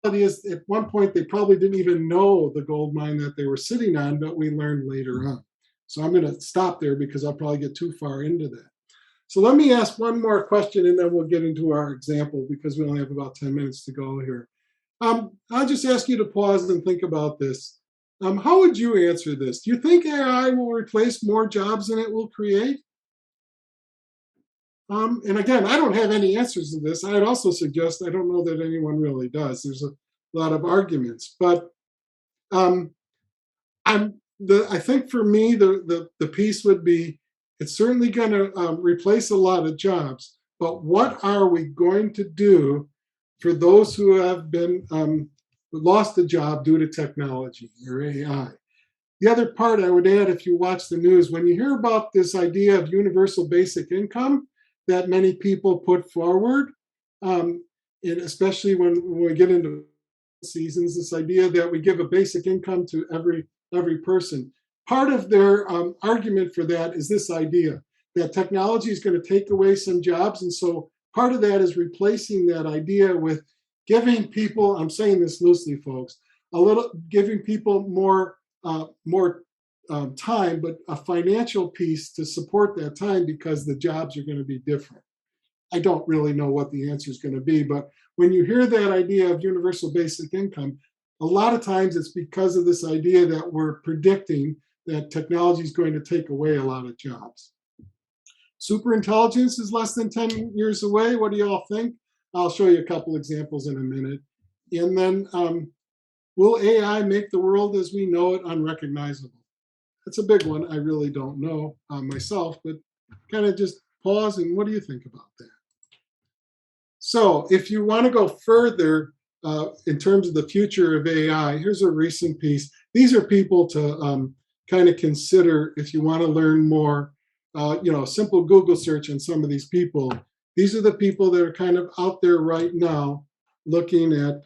Is at one point they probably didn't even know the gold mine that they were sitting on, but we learned later on. So I'm going to stop there because I'll probably get too far into that. So let me ask one more question, and then we'll get into our example because we only have about 10 minutes to go here. I'll just ask you to pause and think about this. How would you answer this? Do you think AI will replace more jobs than it will create? And again, I don't have any answers to this. I'd also suggest I don't know that anyone really does. There's a lot of arguments, but um, I think for me the piece would be it's certainly going to replace a lot of jobs. But what are we going to do for those who have been lost a job due to technology or AI? The other part I would add, if you watch the news, when you hear about this idea of universal basic income that many people put forward, and especially when we get into seasons, this idea that we give a basic income to every person. Part of their argument for that is this idea that technology is going to take away some jobs, and so part of that is replacing that idea with giving people, I'm saying this loosely, folks, giving people more time, but a financial piece to support that time because the jobs are going to be different. I don't really know what the answer is going to be, but when you hear that idea of universal basic income, a lot of times it's because of this idea that we're predicting that technology is going to take away a lot of jobs. Superintelligence is less than 10 years away. What do you all think? I'll show you a couple examples in a minute. And then will AI make the world as we know it unrecognizable? That's a big one. I really don't know myself, but kind of just pause and what do you think about that? So if you want to go further, in terms of the future of AI, here's a recent piece. These are people to kind of consider if you want to learn more. Simple Google search on some of these people. These are the people that are kind of out there right now, looking at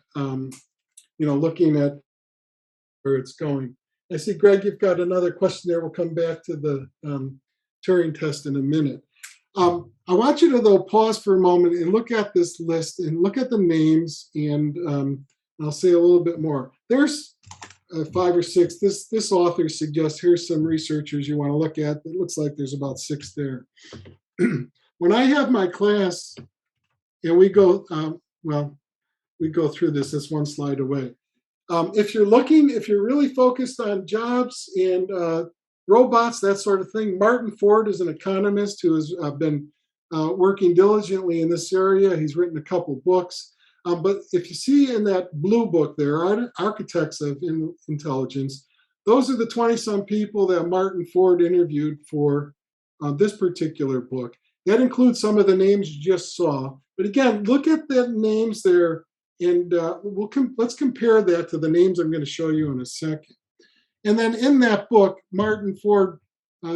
where it's going. I see, Greg, you've got another question there. We'll come back to the Turing test in a minute. I want you to, though, pause for a moment and look at this list and look at the names, and I'll say a little bit more. There's 5 or 6. This author suggests here's some researchers you want to look at. It looks like there's about 6 there. When I have my class and we go, we go through this. It's one slide away. If you're really focused on jobs and robots, that sort of thing, Martin Ford is an economist who has been working diligently in this area. He's written a couple books. But if you see in that blue book there, Architects of Intelligence, those are the 20-some people that Martin Ford interviewed for this particular book. That includes some of the names you just saw. But again, look at the names there, and let's compare that to the names I'm going to show you in a second. And then in that book, Martin Ford,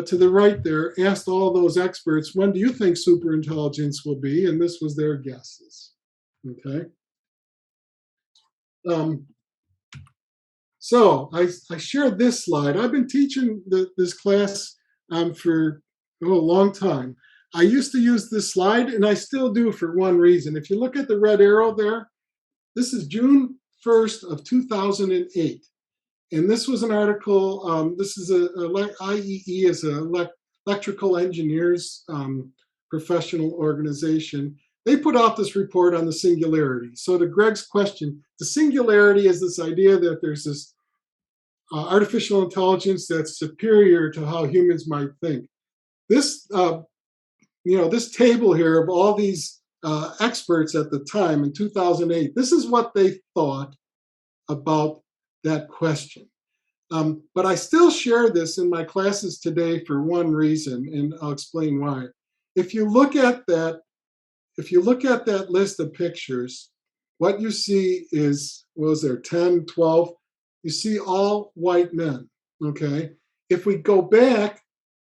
to the right there, asked all those experts, when do you think superintelligence will be? And this was their guesses. Okay. So I shared this slide. I've been teaching this class for a long time. I used to use this slide, and I still do, for one reason. If you look at the red arrow there, this is June 1st of 2008. And this was an article, this is IEE is an electrical engineers professional organization. They put out this report on the singularity. So to Greg's question, the singularity is this idea that there's this artificial intelligence that's superior to how humans might think. This, this table here of all these experts at the time in 2008, this is what they thought about that question. But I still share this in my classes today for one reason, and I'll explain why. If you look at that list of pictures, what you see is, what was there, 10, 12? You see all white men, okay? If we go back,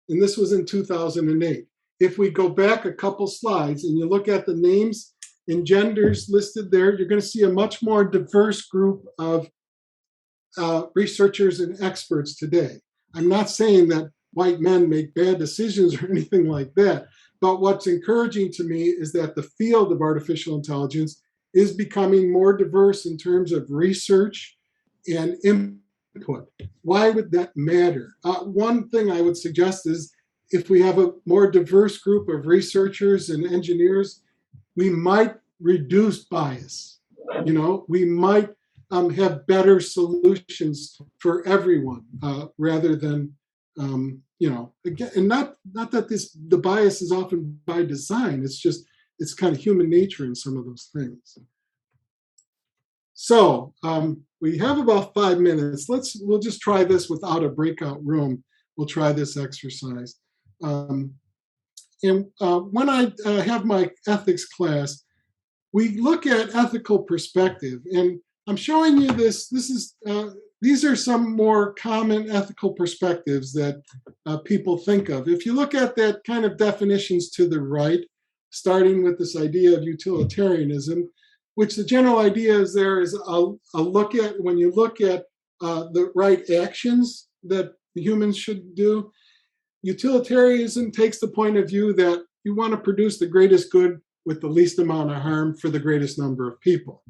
and this was in 2008, if we go back a couple slides and you look at the names and genders listed there, you're going to see a much more diverse group of researchers and experts today. I'm not saying that white men make bad decisions or anything like that, but what's encouraging to me is that the field of artificial intelligence is becoming more diverse in terms of research and input. Why would that matter? One thing I would suggest is if we have a more diverse group of researchers and engineers, we might reduce bias. We might have better solutions for everyone rather than, again, and not that the bias is often by design. It's kind of human nature in some of those things. So we have about 5 minutes. We'll just try this without a breakout room. We'll try this exercise. And when I have my ethics class, we look at ethical perspective, and I'm showing you this. These are some more common ethical perspectives that people think of. If you look at that kind of definitions to the right, starting with this idea of utilitarianism, which the general idea is there is a look at, when you look at the right actions that humans should do, utilitarianism takes the point of view that you want to produce the greatest good with the least amount of harm for the greatest number of people.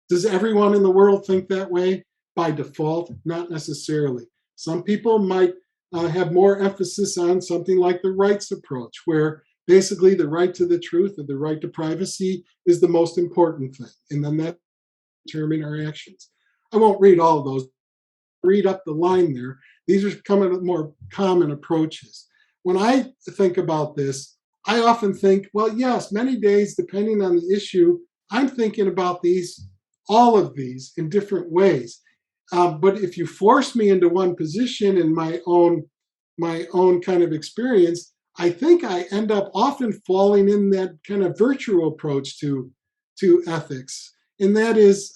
Does everyone in the world think that way? By default, not necessarily. Some people might have more emphasis on something like the rights approach, where basically the right to the truth or the right to privacy is the most important thing. And then that determine our actions. I won't read all of those. Read up the line there. These are more common approaches. When I think about this, I often think, well, yes, many days, depending on the issue, I'm thinking about all of these in different ways. But if you force me into one position in my own kind of experience, I think I end up often falling in that kind of virtual approach to ethics. and that is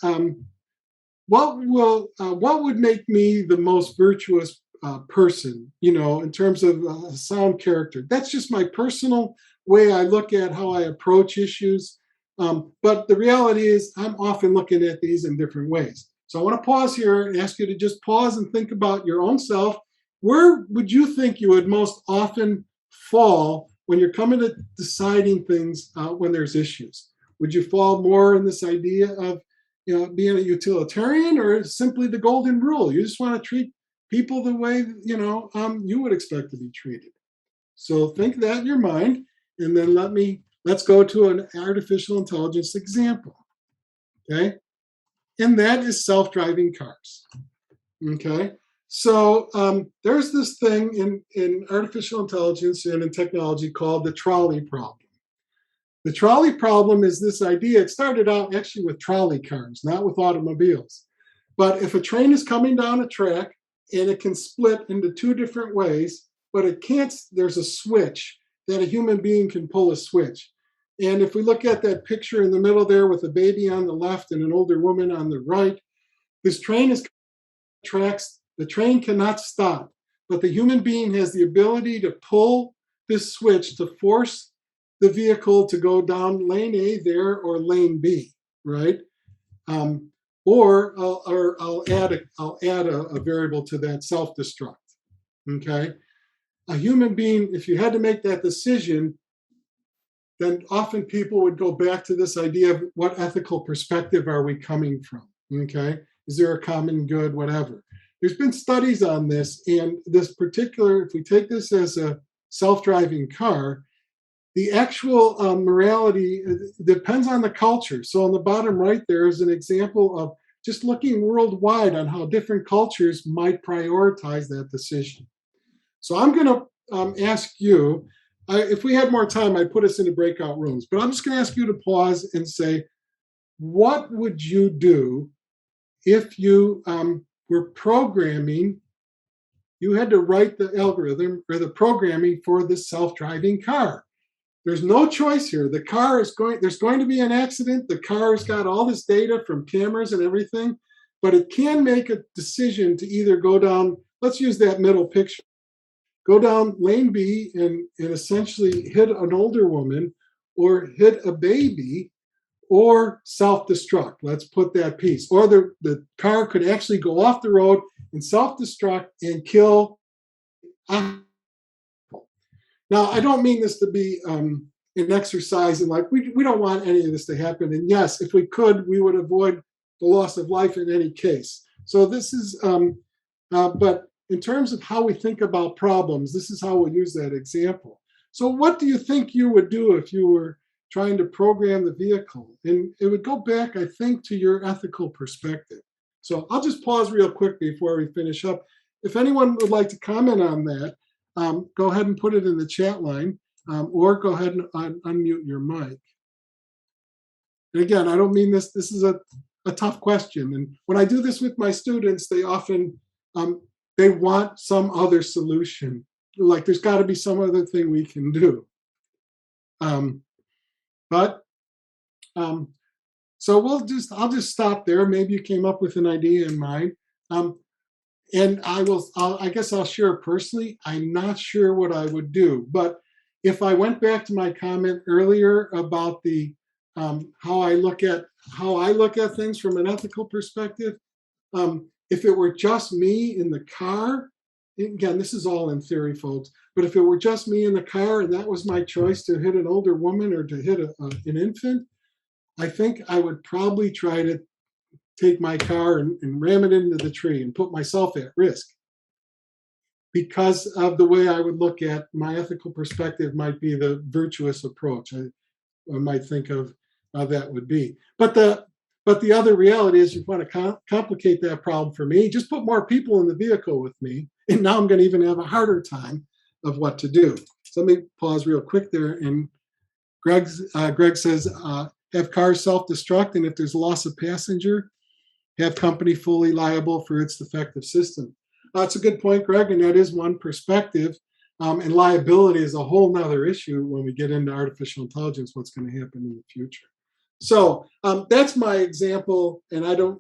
what would make me the most virtuous person, in terms of sound character. That's just my personal way I look at how I approach issues. But the reality is, I'm often looking at these in different ways. So I want to pause here and ask you to just pause and think about your own self. Where would you think you would most often fall when you're coming to deciding things when there's issues? Would you fall more in this idea of being a utilitarian, or simply the golden rule? You just want to treat people the way you would expect to be treated. So think that in your mind, and then let's go to an artificial intelligence example. Okay, and that is self-driving cars. Okay, so there's this thing in artificial intelligence and in technology called the trolley problem. The trolley problem is this idea. It started out actually with trolley cars, not with automobiles. But if a train is coming down a track and it can split into two different ways, but it can't, there's a switch that a human being can pull a switch. And if we look at that picture in the middle there with a baby on the left and an older woman on the right, this train is tracks. The train cannot stop, but the human being has the ability to pull this switch to force the vehicle to go down lane A there or lane B, right? Or I'll add a variable to that, self-destruct. Okay, a human being, if you had to make that decision, then often people would go back to this idea of what ethical perspective are we coming from? Okay, is there a common good, whatever? There's been studies on this, and this particular, if we take this as a self-driving car, the actual morality depends on the culture. So on the bottom right, there is an example of just looking worldwide on how different cultures might prioritize that decision. So I'm going to ask you, if we had more time, I'd put us into breakout rooms, but I'm just going to ask you to pause and say, what would you do if you were programming, you had to write the algorithm or the programming for the self-driving car? There's no choice here. There's going to be an accident. The car's got all this data from cameras and everything, but it can make a decision to either go down, let's use that middle picture, go down lane B and essentially hit an older woman or hit a baby, or self-destruct. Let's put that piece. Or the car could actually go off the road and self-destruct and kill. Now, I don't mean this to be an exercise in like, we don't want any of this to happen. And yes, if we could, we would avoid the loss of life in any case. So this is, but in terms of how we think about problems, this is how we'll use that example. So what do you think you would do if you were trying to program the vehicle? And it would go back, I think, to your ethical perspective. So I'll just pause real quick before we finish up. If anyone would like to comment on that, go ahead and put it in the chat line, or go ahead and unmute your mic. And again, I don't mean this is a tough question. And when I do this with my students, they often, they want some other solution. Like there's got to be some other thing we can do. So I'll just stop there. Maybe you came up with an idea in mind. And I guess I'll share personally. I'm not sure what I would do, but if I went back to my comment earlier about the how I look at things from an ethical perspective, if it were just me in the car, again, this is all in theory, folks, but if it were just me in the car and that was my choice to hit an older woman or to hit an infant, I think I would probably try to take my car and ram it into the tree and put myself at risk, because of the way I would look at my ethical perspective might be the virtuous approach. I might think of how that would be. But the other reality is, you want to complicate that problem for me, just put more people in the vehicle with me, and now I'm going to even have a harder time of what to do. So let me pause real quick there. And Greg says, have cars self-destruct, and if there's loss of passenger, have company fully liable for its defective system. That's a good point, Greg, and that is one perspective. And liability is a whole nother issue when we get into artificial intelligence, what's going to happen in the future. So that's my example, and I don't.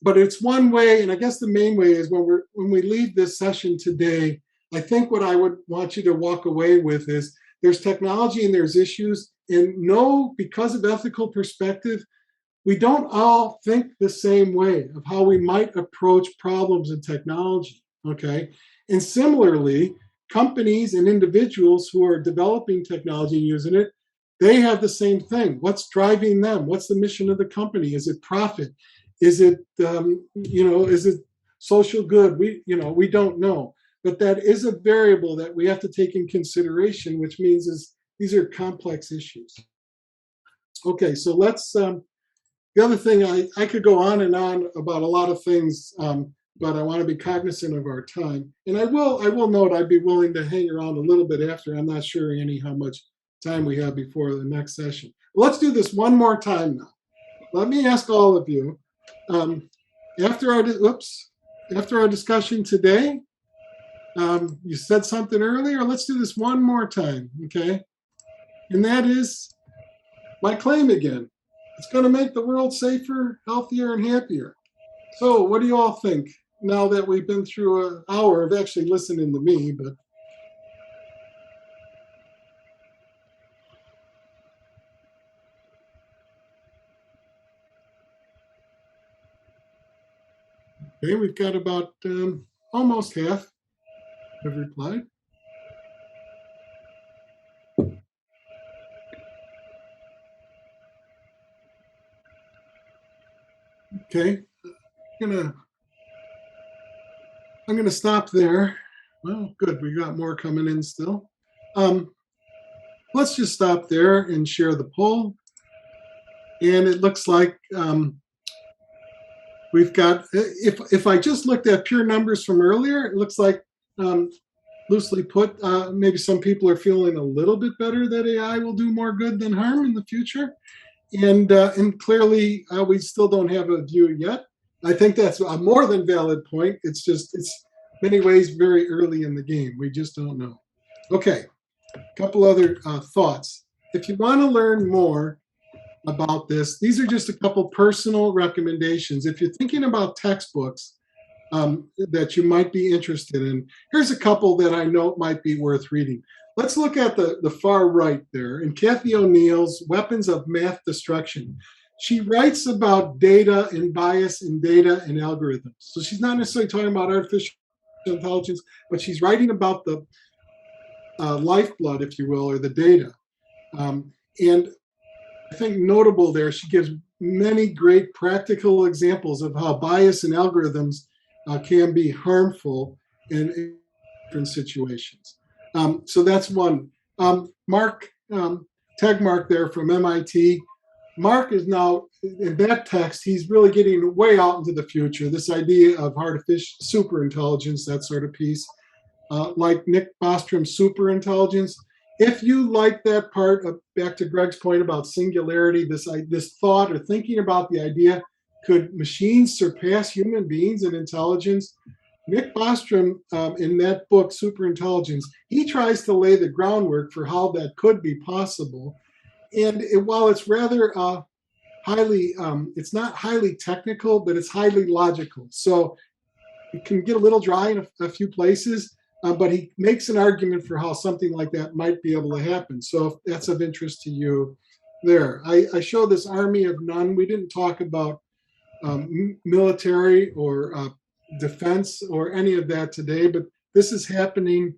But it's one way, and I guess the main way is when we leave this session today. I think what I would want you to walk away with is there's technology and there's issues, and no, because of ethical perspective, we don't all think the same way of how we might approach problems in technology. Okay, and similarly, companies and individuals who are developing technology and using it, they have the same thing. What's driving them? What's the mission of the company? Is it profit? Is it is it social good? We don't know, but that is a variable that we have to take in consideration, which means is these are complex issues. Okay, so let's the other thing, I could go on and on about a lot of things, but I want to be cognizant of our time. And I will note I'd be willing to hang around a little bit after. I'm not sure, Annie, how much time we have before the next session. Let's do this one more time now. Let me ask all of you, after our discussion today, you said something earlier. Let's do this one more time, okay? And that is my claim again. It's going to make the world safer, healthier, and happier. So what do you all think now that we've been through an hour of actually listening to me? But okay, we've got about almost half have replied. Okay, I'm gonna stop there. Well, good, we got more coming in still. Let's just stop there and share the poll. And it looks like we've got, if I just looked at pure numbers from earlier, it looks like, loosely put, maybe some people are feeling a little bit better that AI will do more good than harm in the future. And clearly, we still don't have a view yet. I think that's a more than valid point. It's many ways very early in the game. We just don't know. Okay, a couple other thoughts. If you want to learn more about this, these are just a couple personal recommendations. If you're thinking about textbooks that you might be interested in, here's a couple that I know might be worth reading. Let's look at the far right there, in Kathy O'Neill's Weapons of Math Destruction. She writes about data and bias in data and algorithms. So she's not necessarily talking about artificial intelligence, but she's writing about the lifeblood, if you will, or the data. And I think notable there, she gives many great practical examples of how bias in algorithms can be harmful in different situations. So that's one. Mark Tegmark there from MIT. Mark is now, in that text, he's really getting way out into the future, this idea of artificial superintelligence, that sort of piece. Like Nick Bostrom's superintelligence. If you like that part, back to Greg's point about singularity, this thought or thinking about the idea, could machines surpass human beings in intelligence? Nick Bostrom, in that book, Superintelligence, he tries to lay the groundwork for how that could be possible. And while it's rather it's not highly technical, but it's highly logical. So it can get a little dry in a few places, but he makes an argument for how something like that might be able to happen. So if that's of interest to you there. I show this army of none. We didn't talk about military or defense or any of that today, but this is happening.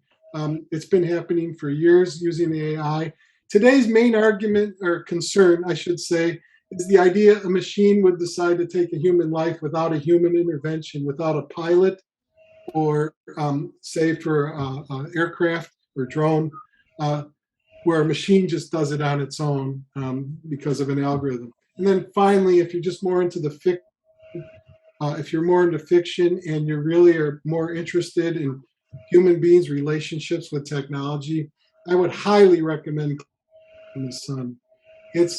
It's been happening for years using AI. Today's main argument or concern, I should say, is the idea a machine would decide to take a human life without a human intervention, without a pilot, or say for aircraft or drone, where a machine just does it on its own because of an algorithm. And then finally, if you're just more into if you're more into fiction and you really are more interested in human beings' relationships with technology, I would highly recommend The Sun. It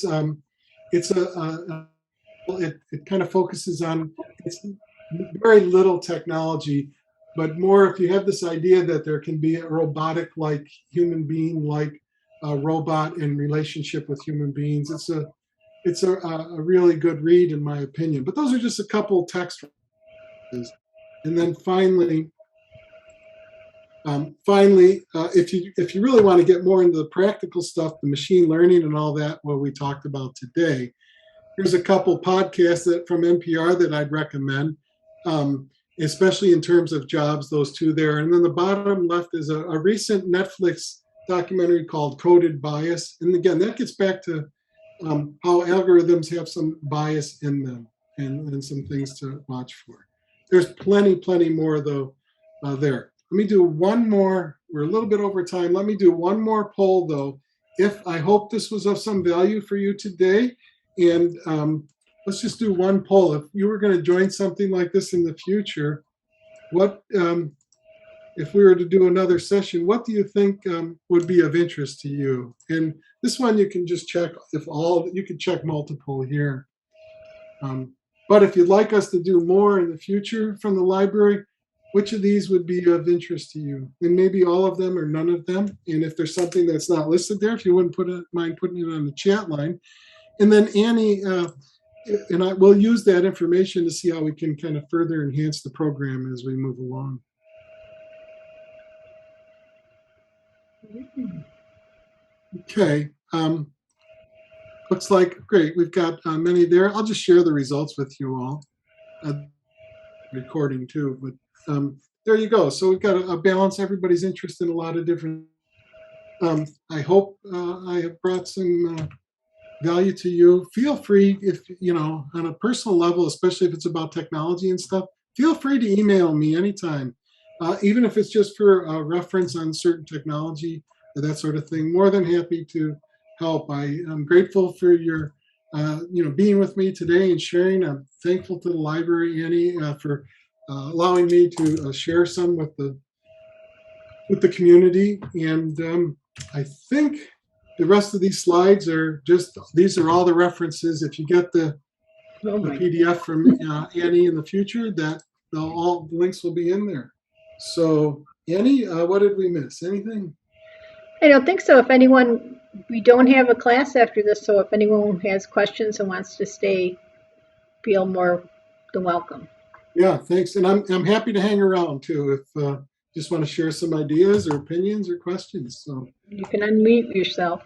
kind of focuses on, it's very little technology, but more if you have this idea that there can be a robotic-like, human being-like robot in relationship with human beings. It's a really good read in my opinion. But those are just a couple text references. And then if you really want to get more into the practical stuff, the machine learning and all that, what we talked about today, here's a couple podcasts from NPR that I'd recommend, especially in terms of jobs, those two there. And then the bottom left is a recent Netflix documentary called Coded Bias. And again, that gets back to how algorithms have some bias in them and some things to watch for. There's plenty more, though, there. Let me do one more. We're a little bit over time. Let me do one more poll, though. I hope this was of some value for you today. And let's just do one poll. If you were going to join something like this in the future, what if we were to do another session, what do you think would be of interest to you? And this one you can just check you can check multiple here. But if you'd like us to do more in the future from the library, which of these would be of interest to you? And maybe all of them or none of them. And if there's something that's not listed there, if you wouldn't mind putting it on the chat line. And then Annie and I will use that information to see how we can kind of further enhance the program as we move along. Okay. Looks like, great, we've got many there. I'll just share the results with you all. Recording too, but there you go. So we've got a balance. Everybody's interested in a lot of different. I hope I have brought some value to you. Feel free, if on a personal level, especially if it's about technology and stuff, feel free to email me anytime, even if it's just for a reference on certain technology or that sort of thing. More than happy to help. I'm grateful for your being with me today and sharing. I'm thankful to the library, Annie, for allowing me to share some with the community. And I think the rest of these slides these are all the references. If you get the PDF from Annie in the future, all the links will be in there. So Annie, what did we miss? Anything? I don't think so. We don't have a class after this, so if anyone has questions and wants to stay, feel more than welcome. Yeah, thanks. And I'm happy to hang around too if just want to share some ideas or opinions or questions. So you can unmute yourself.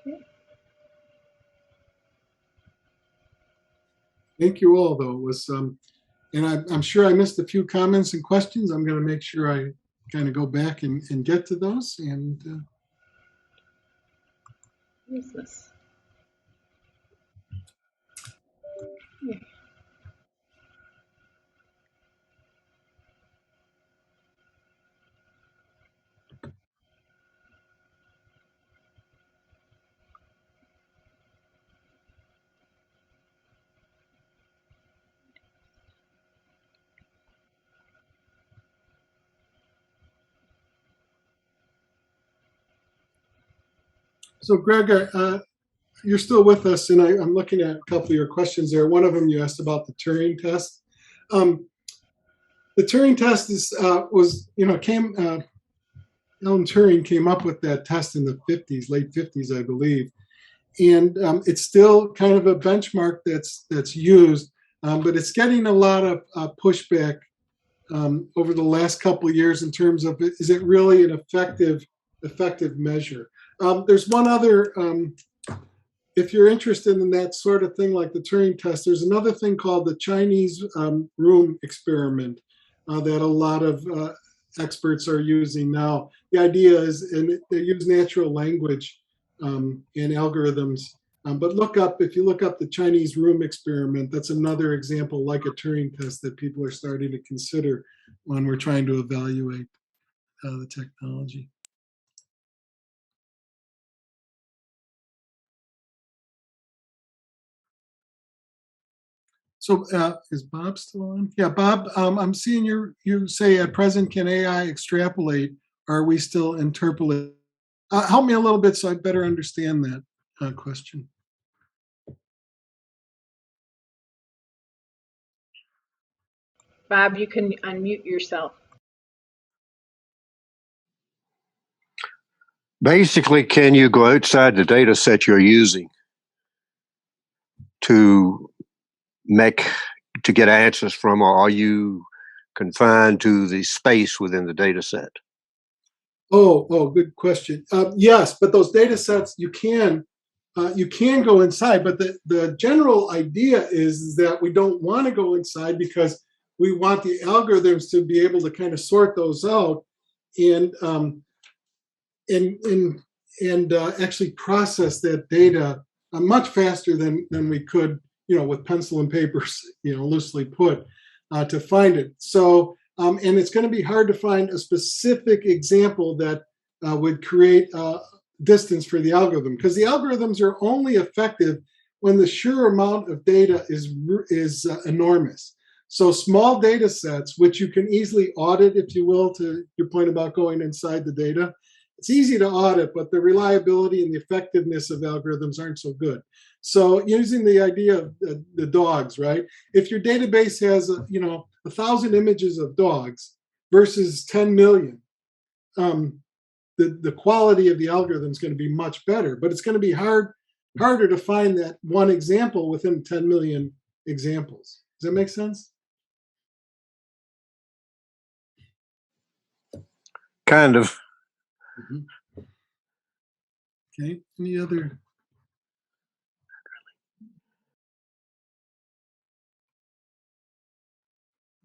Okay. Thank you all, though. It was and I'm sure I missed a few comments and questions. I'm going to make sure I kind of go back and get to those. And what is this? Yeah. So, Greg, you're still with us, and I'm looking at a couple of your questions there. One of them you asked about the Turing test. The Turing test Alan Turing came up with that test in the late 50s, I believe. And it's still kind of a benchmark that's used, but it's getting a lot of pushback over the last couple of years in terms of is it really an effective measure. There's one other, if you're interested in that sort of thing like the Turing test, there's another thing called the Chinese room experiment that a lot of experts are using now. The idea is, and they use natural language and algorithms. But if you look up the Chinese room experiment, that's another example like a Turing test that people are starting to consider when we're trying to evaluate the technology. So is Bob still on? Yeah, Bob, I'm seeing you say at present, can AI extrapolate? Are we still interpolating? Help me a little bit so I better understand that question. Bob, you can unmute yourself. Basically, can you go outside the data set you're using to get answers from, or are you confined to the space within the data set? Good question. Yes, but those data sets you can go inside, but the general idea is that we don't want to go inside because we want the algorithms to be able to kind of sort those out and actually process that data much faster than we could, with pencil and papers, loosely put, to find it. So, and it's going to be hard to find a specific example that would create distance for the algorithm, because the algorithms are only effective when the sheer amount of data is enormous. So small data sets, which you can easily audit, if you will, to your point about going inside the data, it's easy to audit, but the reliability and the effectiveness of algorithms aren't so good. So using the idea of the dogs, right? If your database has, 1,000 images of dogs versus 10 million, the quality of the algorithm is going to be much better, but it's going to be harder to find that one example within 10 million examples. Does that make sense? Kind of. Mm-hmm. Okay. Any other?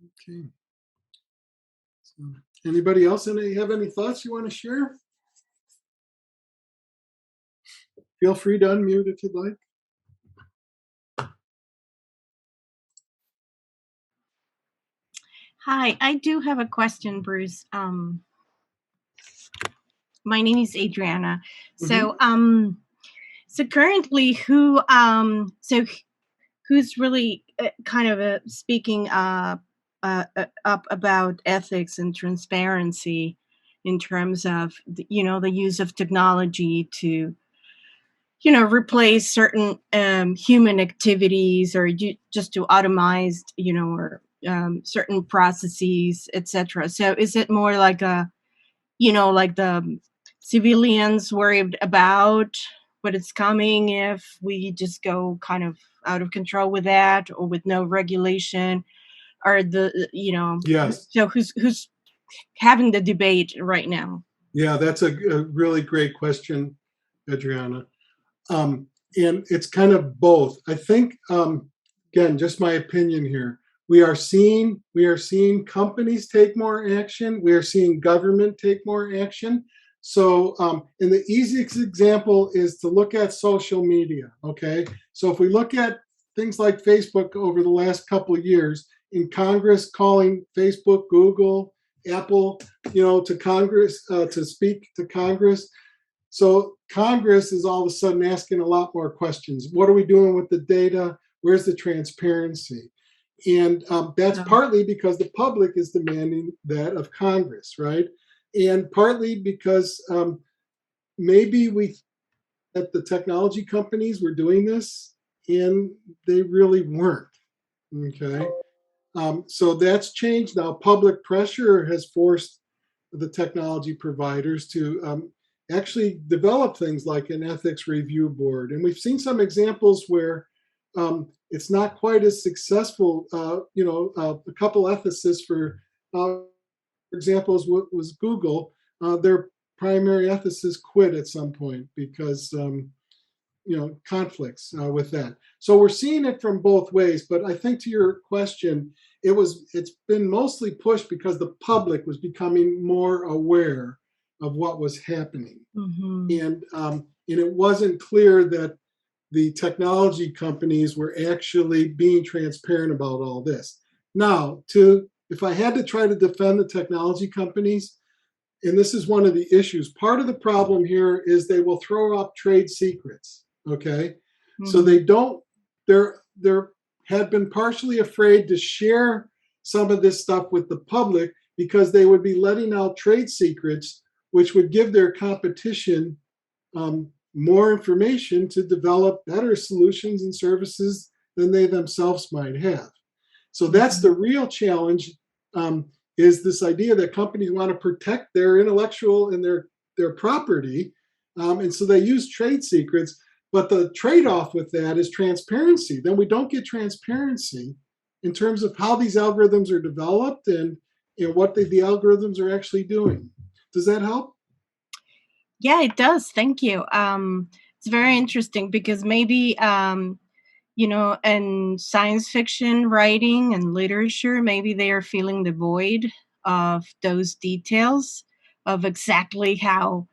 Okay. So, anybody else have any thoughts you want to share? Feel free to unmute if you'd like. Hi, I do have a question, Bruce. My name is Adriana. Mm-hmm. So currently, who's really kind of speaking up about ethics and transparency in terms of the use of technology to replace certain human activities, or just to automate or certain processes, etc. So is it more like like the civilians worried about what is coming if we just go kind of out of control with that, or with no regulation, or Yes. so who's having the debate right now? Yeah, that's a really great question, Adriana. And it's kind of both. I think, again, just my opinion here. We are seeing companies take more action. We are seeing government take more action. So, and the easiest example is to look at social media. Okay, so if we look at things like Facebook over the last couple of years, in Congress calling Facebook, Google, Apple, to Congress to speak to Congress. So Congress is all of a sudden asking a lot more questions. What are we doing with the data? Where's the transparency? And that's partly because the public is demanding that of Congress, right? And partly because maybe that the technology companies were doing this and they really weren't. Okay. So that's changed now. Public pressure has forced the technology providers to actually develop things like an ethics review board. And we've seen some examples where it's not quite as successful. A couple ethicists, for example, was Google. Their primary ethicist quit at some point because conflicts with that. So we're seeing it from both ways. But I think, to your question, it's been mostly pushed because the public was becoming more aware of what was happening. Mm-hmm. And it wasn't clear that the technology companies were actually being transparent about all this. Now, if I had to try to defend the technology companies, and this is one of the issues, part of the problem here is they will throw up trade secrets. Okay. Mm-hmm. So they're had been partially afraid to share some of this stuff with the public because they would be letting out trade secrets, which would give their competition more information to develop better solutions and services than they themselves might have. So that's the real challenge, is this idea that companies want to protect their intellectual and their property. And so they use trade secrets. But the trade-off with that is transparency. Then we don't get transparency in terms of how these algorithms are developed and what the algorithms are actually doing. Does that help? Yeah, it does. Thank you. It's very interesting because maybe, in science fiction writing and literature, maybe they are feeling the void of those details of exactly how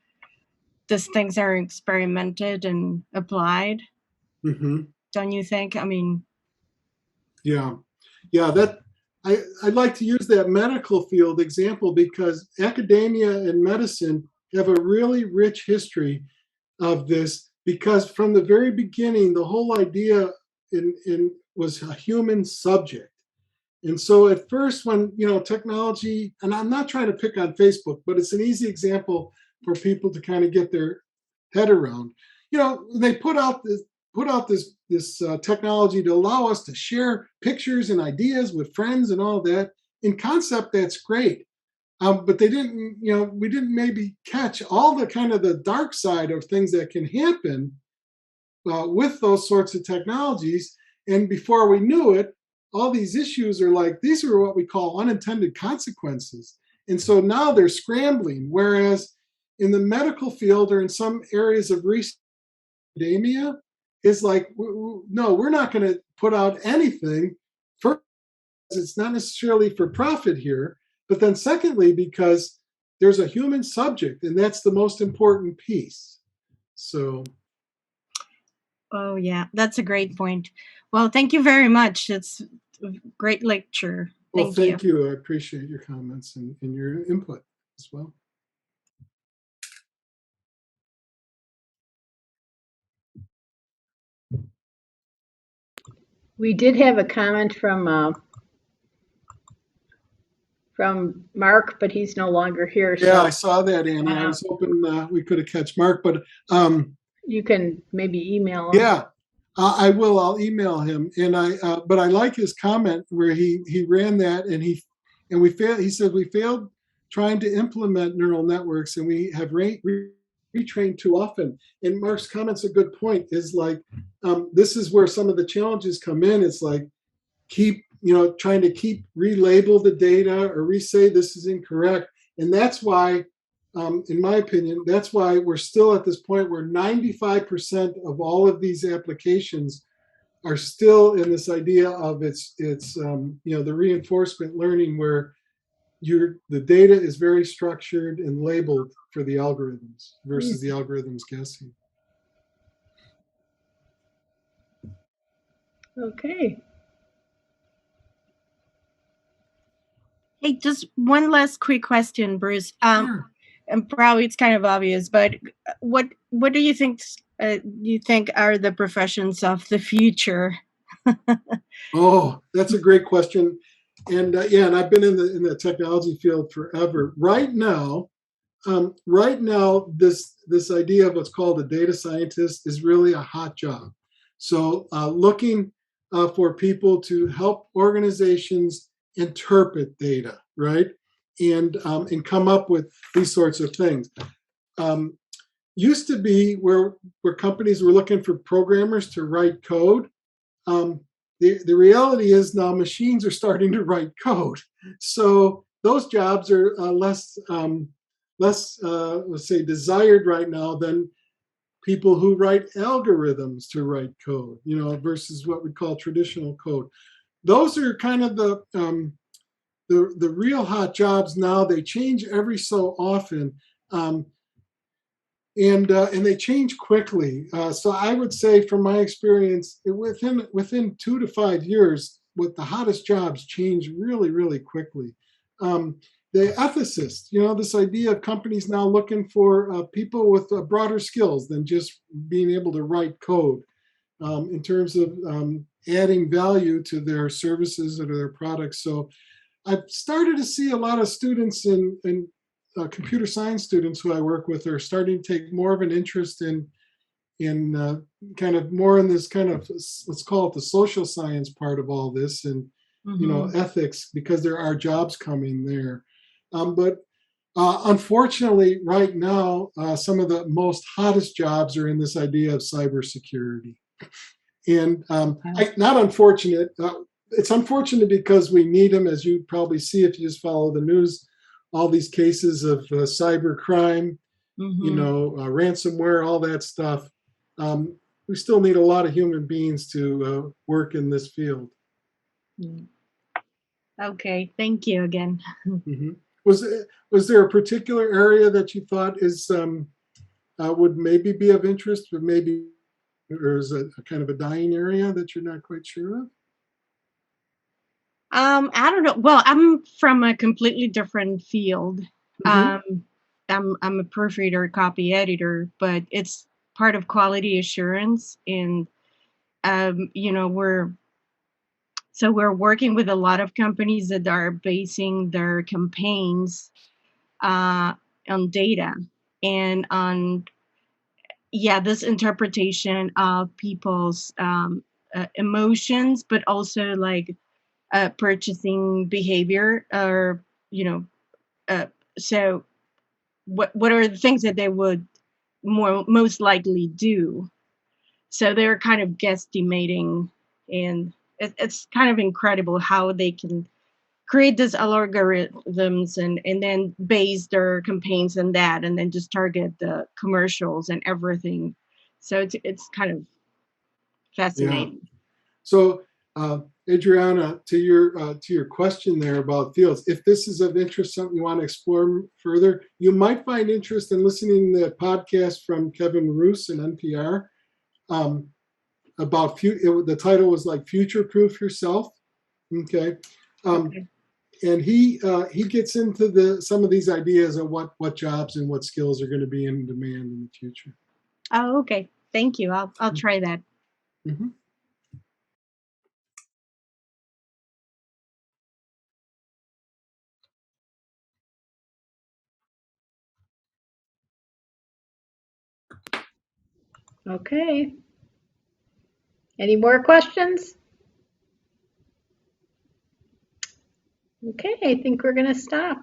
these things are experimented and applied. Mm-hmm. Don't you think? I mean, Yeah. That I'd like to use that medical field example because academia and medicine have a really rich history of this, because from the very beginning, the whole idea was a human subject. And so at first, when technology, and I'm not trying to pick on Facebook, but it's an easy example for people to kind of get their head around. They put out this technology to allow us to share pictures and ideas with friends and all that. In concept, that's great. But they didn't, we didn't maybe catch all the kind of the dark side of things that can happen with those sorts of technologies. And before we knew it, all these issues these are what we call unintended consequences. And so now they're scrambling. Whereas in the medical field or in some areas of research, academia is no, we're not going to put out anything. First, it's not necessarily for profit here. But then secondly, because there's a human subject, and that's the most important piece. So. oh yeah, that's a great point. Well, thank you very much. It's a great lecture. Well, Thank you. thank you. I appreciate your comments and your input as well. We did have a comment from Mark, but he's no longer here. Yeah, So I saw that, Annie. I was hoping we could have catch Mark, but you can maybe email him. yeah, I will. I'll email him, and but I like his comment where he ran that, and we failed. He said we failed trying to implement neural networks, and we have retrained too often. And Mark's comment's a good point. Is this is where some of the challenges come in. It's keep trying to keep relabel the data or re-say this is incorrect, and that's why. In my opinion, that's why we're still at this point where 95% of all of these applications are still in this idea of it's the reinforcement learning where the data is very structured and labeled for the algorithms versus the algorithms guessing. Okay. Hey, just one last quick question, Bruce. Sure. And probably it's kind of obvious, but what do you think are the professions of the future? Oh, that's a great question. And and I've been in the technology field forever. Right now, this idea of what's called a data scientist is really a hot job. So looking for people to help organizations interpret data, right, and come up with these sorts of things. Used to be where companies were looking for programmers to write code. The reality is now machines are starting to write code. So those jobs are less, let's say, desired right now than people who write algorithms to write code, versus what we call traditional code. Those are kind of the real hot jobs now. They change every so often. And they change quickly. So I would say, from my experience, within 2 to 5 years, with the hottest jobs change really, really quickly. The ethicist, this idea of companies now looking for people with broader skills than just being able to write code, in terms of adding value to their services or their products. So I've started to see a lot of students in computer science students who I work with are starting to take more of an interest in kind of more in this kind of, let's call it the social science part of all this, and ethics, because there are jobs coming there. But unfortunately, right now, some of the most hottest jobs are in this idea of cybersecurity. And not unfortunate. It's unfortunate because we need them, as you probably see if you just follow the news. All these cases of cyber crime, ransomware, all that stuff. We still need a lot of human beings to work in this field. Okay, thank you again. Mm-hmm. Was there a particular area that you thought would maybe be of interest, but maybe, or is it a kind of a dying area that you're not quite sure of? I don't know. Well, I'm from a completely different field. Mm-hmm. I'm a proofreader, copy editor, but it's part of quality assurance, and we're working with a lot of companies that are basing their campaigns on data and on this interpretation of people's emotions, but also like purchasing behavior, or so what are the things that they would most likely do. So they're kind of guesstimating, and it's kind of incredible how they can create these algorithms and then base their campaigns on that, and then just target the commercials and everything. So it's kind of Yeah. fascinating. So, Adriana, to your question there about fields, if this is of interest, something you want to explore further, you might find interest in listening to the podcast from Kevin Roos in NPR about the title was like "Future Proof Yourself." Okay. Okay. And he gets into some of these ideas of what jobs and what skills are going to be in demand in the future. Oh, okay. Thank you. I'll try that. Mm-hmm. Okay. Any more questions? Okay, I think we're going to stop.